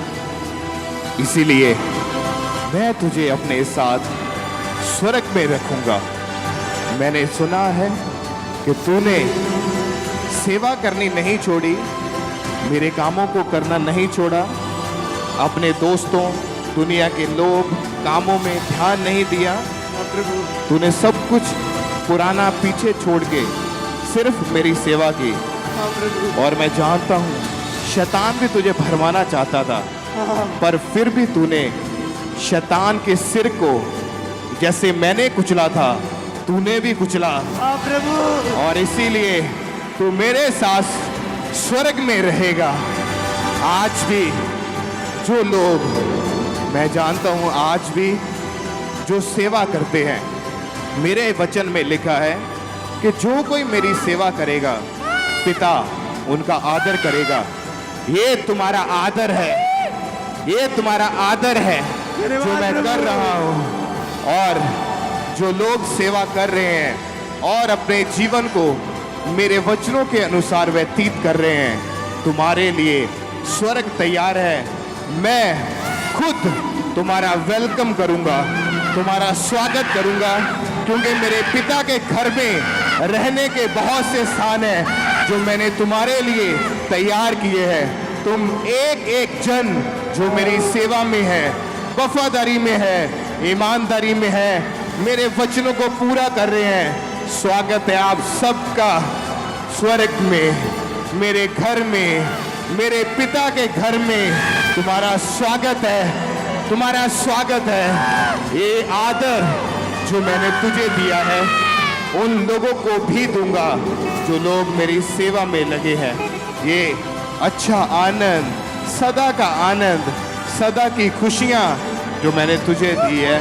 इसीलिए मैं तुझे अपने साथ स्वर्ग में रखूंगा। मैंने सुना है कि तूने सेवा करनी नहीं छोड़ी, मेरे कामों को करना नहीं छोड़ा, अपने दोस्तों, दुनिया के लोग, कामों में ध्यान नहीं दिया। तूने सब कुछ पुराना पीछे छोड़ के सिर्फ मेरी सेवा की। और मैं जानता हूँ शैतान भी तुझे भरमाना चाहता था, पर फिर भी तूने शैतान के सिर को जैसे मैंने कुचला था, तूने भी कुचला। और इसीलिए तू मेरे साथ स्वर्ग में रहेगा। आज भी जो लोग, मैं जानता हूँ आज भी जो सेवा करते हैं, मेरे वचन में लिखा है कि जो कोई मेरी सेवा करेगा, पिता उनका आदर करेगा। ये तुम्हारा आदर है, ये तुम्हारा आदर है जो मैं कर रहा हूँ। और जो लोग सेवा कर रहे हैं और अपने जीवन को मेरे वचनों के अनुसार व्यतीत कर रहे हैं, तुम्हारे लिए स्वर्ग तैयार है। मैं खुद तुम्हारा वेलकम करूंगा, तुम्हारा स्वागत करूंगा, क्योंकि मेरे पिता के घर में रहने के बहुत से स्थान हैं जो मैंने तुम्हारे लिए तैयार किए हैं। तुम एक एक जन जो मेरी सेवा में है, वफादारी में है, ईमानदारी में है, मेरे वचनों को पूरा कर रहे हैं। स्वागत है आप सबका स्वर्ग में, मेरे घर में, मेरे पिता के घर में। तुम्हारा स्वागत है, तुम्हारा स्वागत है। ये आदर, जो मैंने तुझे दिया है उन लोगों को भी दूंगा जो लोग मेरी सेवा में लगे हैं। ये अच्छा आनंद, सदा का आनंद, सदा की खुशियाँ जो मैंने तुझे दी है,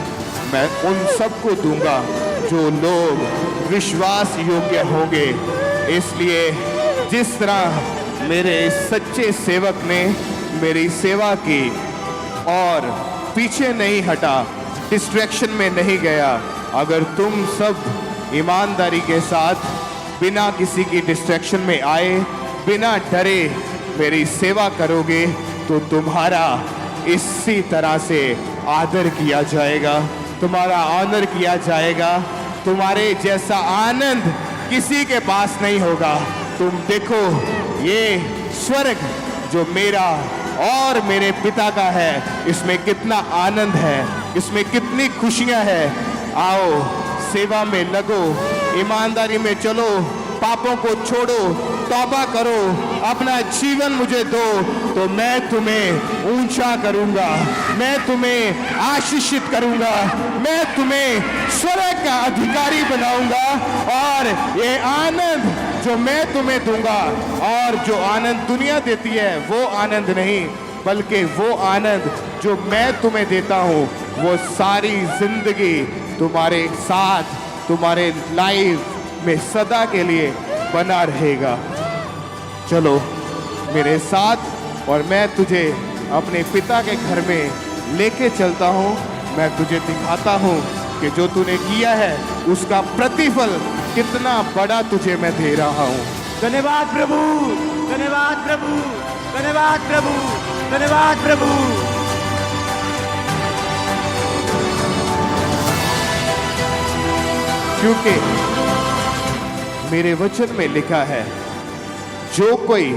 मैं उन सबको दूंगा जो लोग विश्वास योग्य होंगे। इसलिए जिस तरह मेरे सच्चे सेवक ने मेरी सेवा की और पीछे नहीं हटा, डिस्ट्रैक्शन में नहीं गया, अगर तुम सब ईमानदारी के साथ बिना किसी की डिस्ट्रैक्शन में आए, बिना डरे मेरी सेवा करोगे तो तुम्हारा इसी तरह से आदर किया जाएगा, तुम्हारा ऑनर किया जाएगा। तुम्हारे जैसा आनंद किसी के पास नहीं होगा। तुम देखो ये स्वर्ग जो मेरा और मेरे पिता का है, इसमें कितना आनंद है, इसमें कितनी खुशियां हैं। आओ सेवा में लगो, ईमानदारी में चलो, पापों को छोड़ो, तौबा करो, अपना जीवन मुझे दो तो मैं तुम्हें ऊंचा करूंगा, मैं तुम्हें आशीषित करूंगा, मैं तुम्हें स्वर्ग का अधिकारी बनाऊंगा। और ये आनंद जो मैं तुम्हें दूंगा, और जो आनंद दुनिया देती है वो आनंद नहीं, बल्कि वो आनंद जो मैं तुम्हें देता हूँ, वो सारी जिंदगी तुम्हारे साथ, तुम्हारे लाइफ में सदा के लिए बना रहेगा। चलो मेरे साथ और मैं तुझे अपने पिता के घर में लेके चलता हूँ। मैं तुझे दिखाता हूँ कि जो तूने किया है उसका प्रतिफल कितना बड़ा तुझे मैं दे रहा हूँ। धन्यवाद प्रभु, धन्यवाद प्रभु, धन्यवाद प्रभु, धन्यवाद प्रभु। क्योंकि मेरे वचन में लिखा है, जो कोई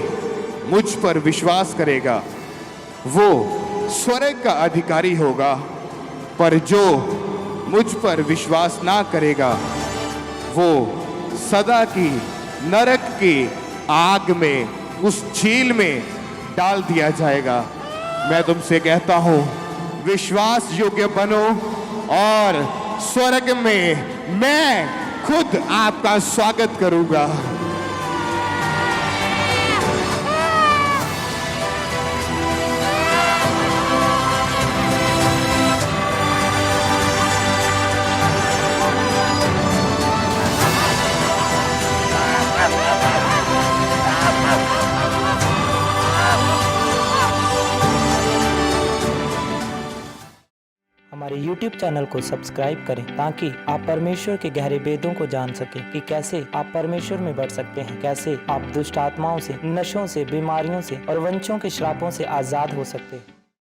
मुझ पर विश्वास करेगा वो स्वर्ग का अधिकारी होगा, पर जो मुझ पर विश्वास ना करेगा वो सदा की नरक की आग में, उस झील में डाल दिया जाएगा। मैं तुमसे कहता हूं, विश्वास योग्य बनो और स्वर्ग में मैं खुद आपका स्वागत करूंगा। हमारे YouTube चैनल को सब्सक्राइब करें ताकि आप परमेश्वर के गहरे वेदों को जान सकें कि कैसे आप परमेश्वर में बढ़ सकते हैं, कैसे आप दुष्ट आत्माओं से, नशों से, बीमारियों से और वंशों के श्रापों से आजाद हो सकते हैं।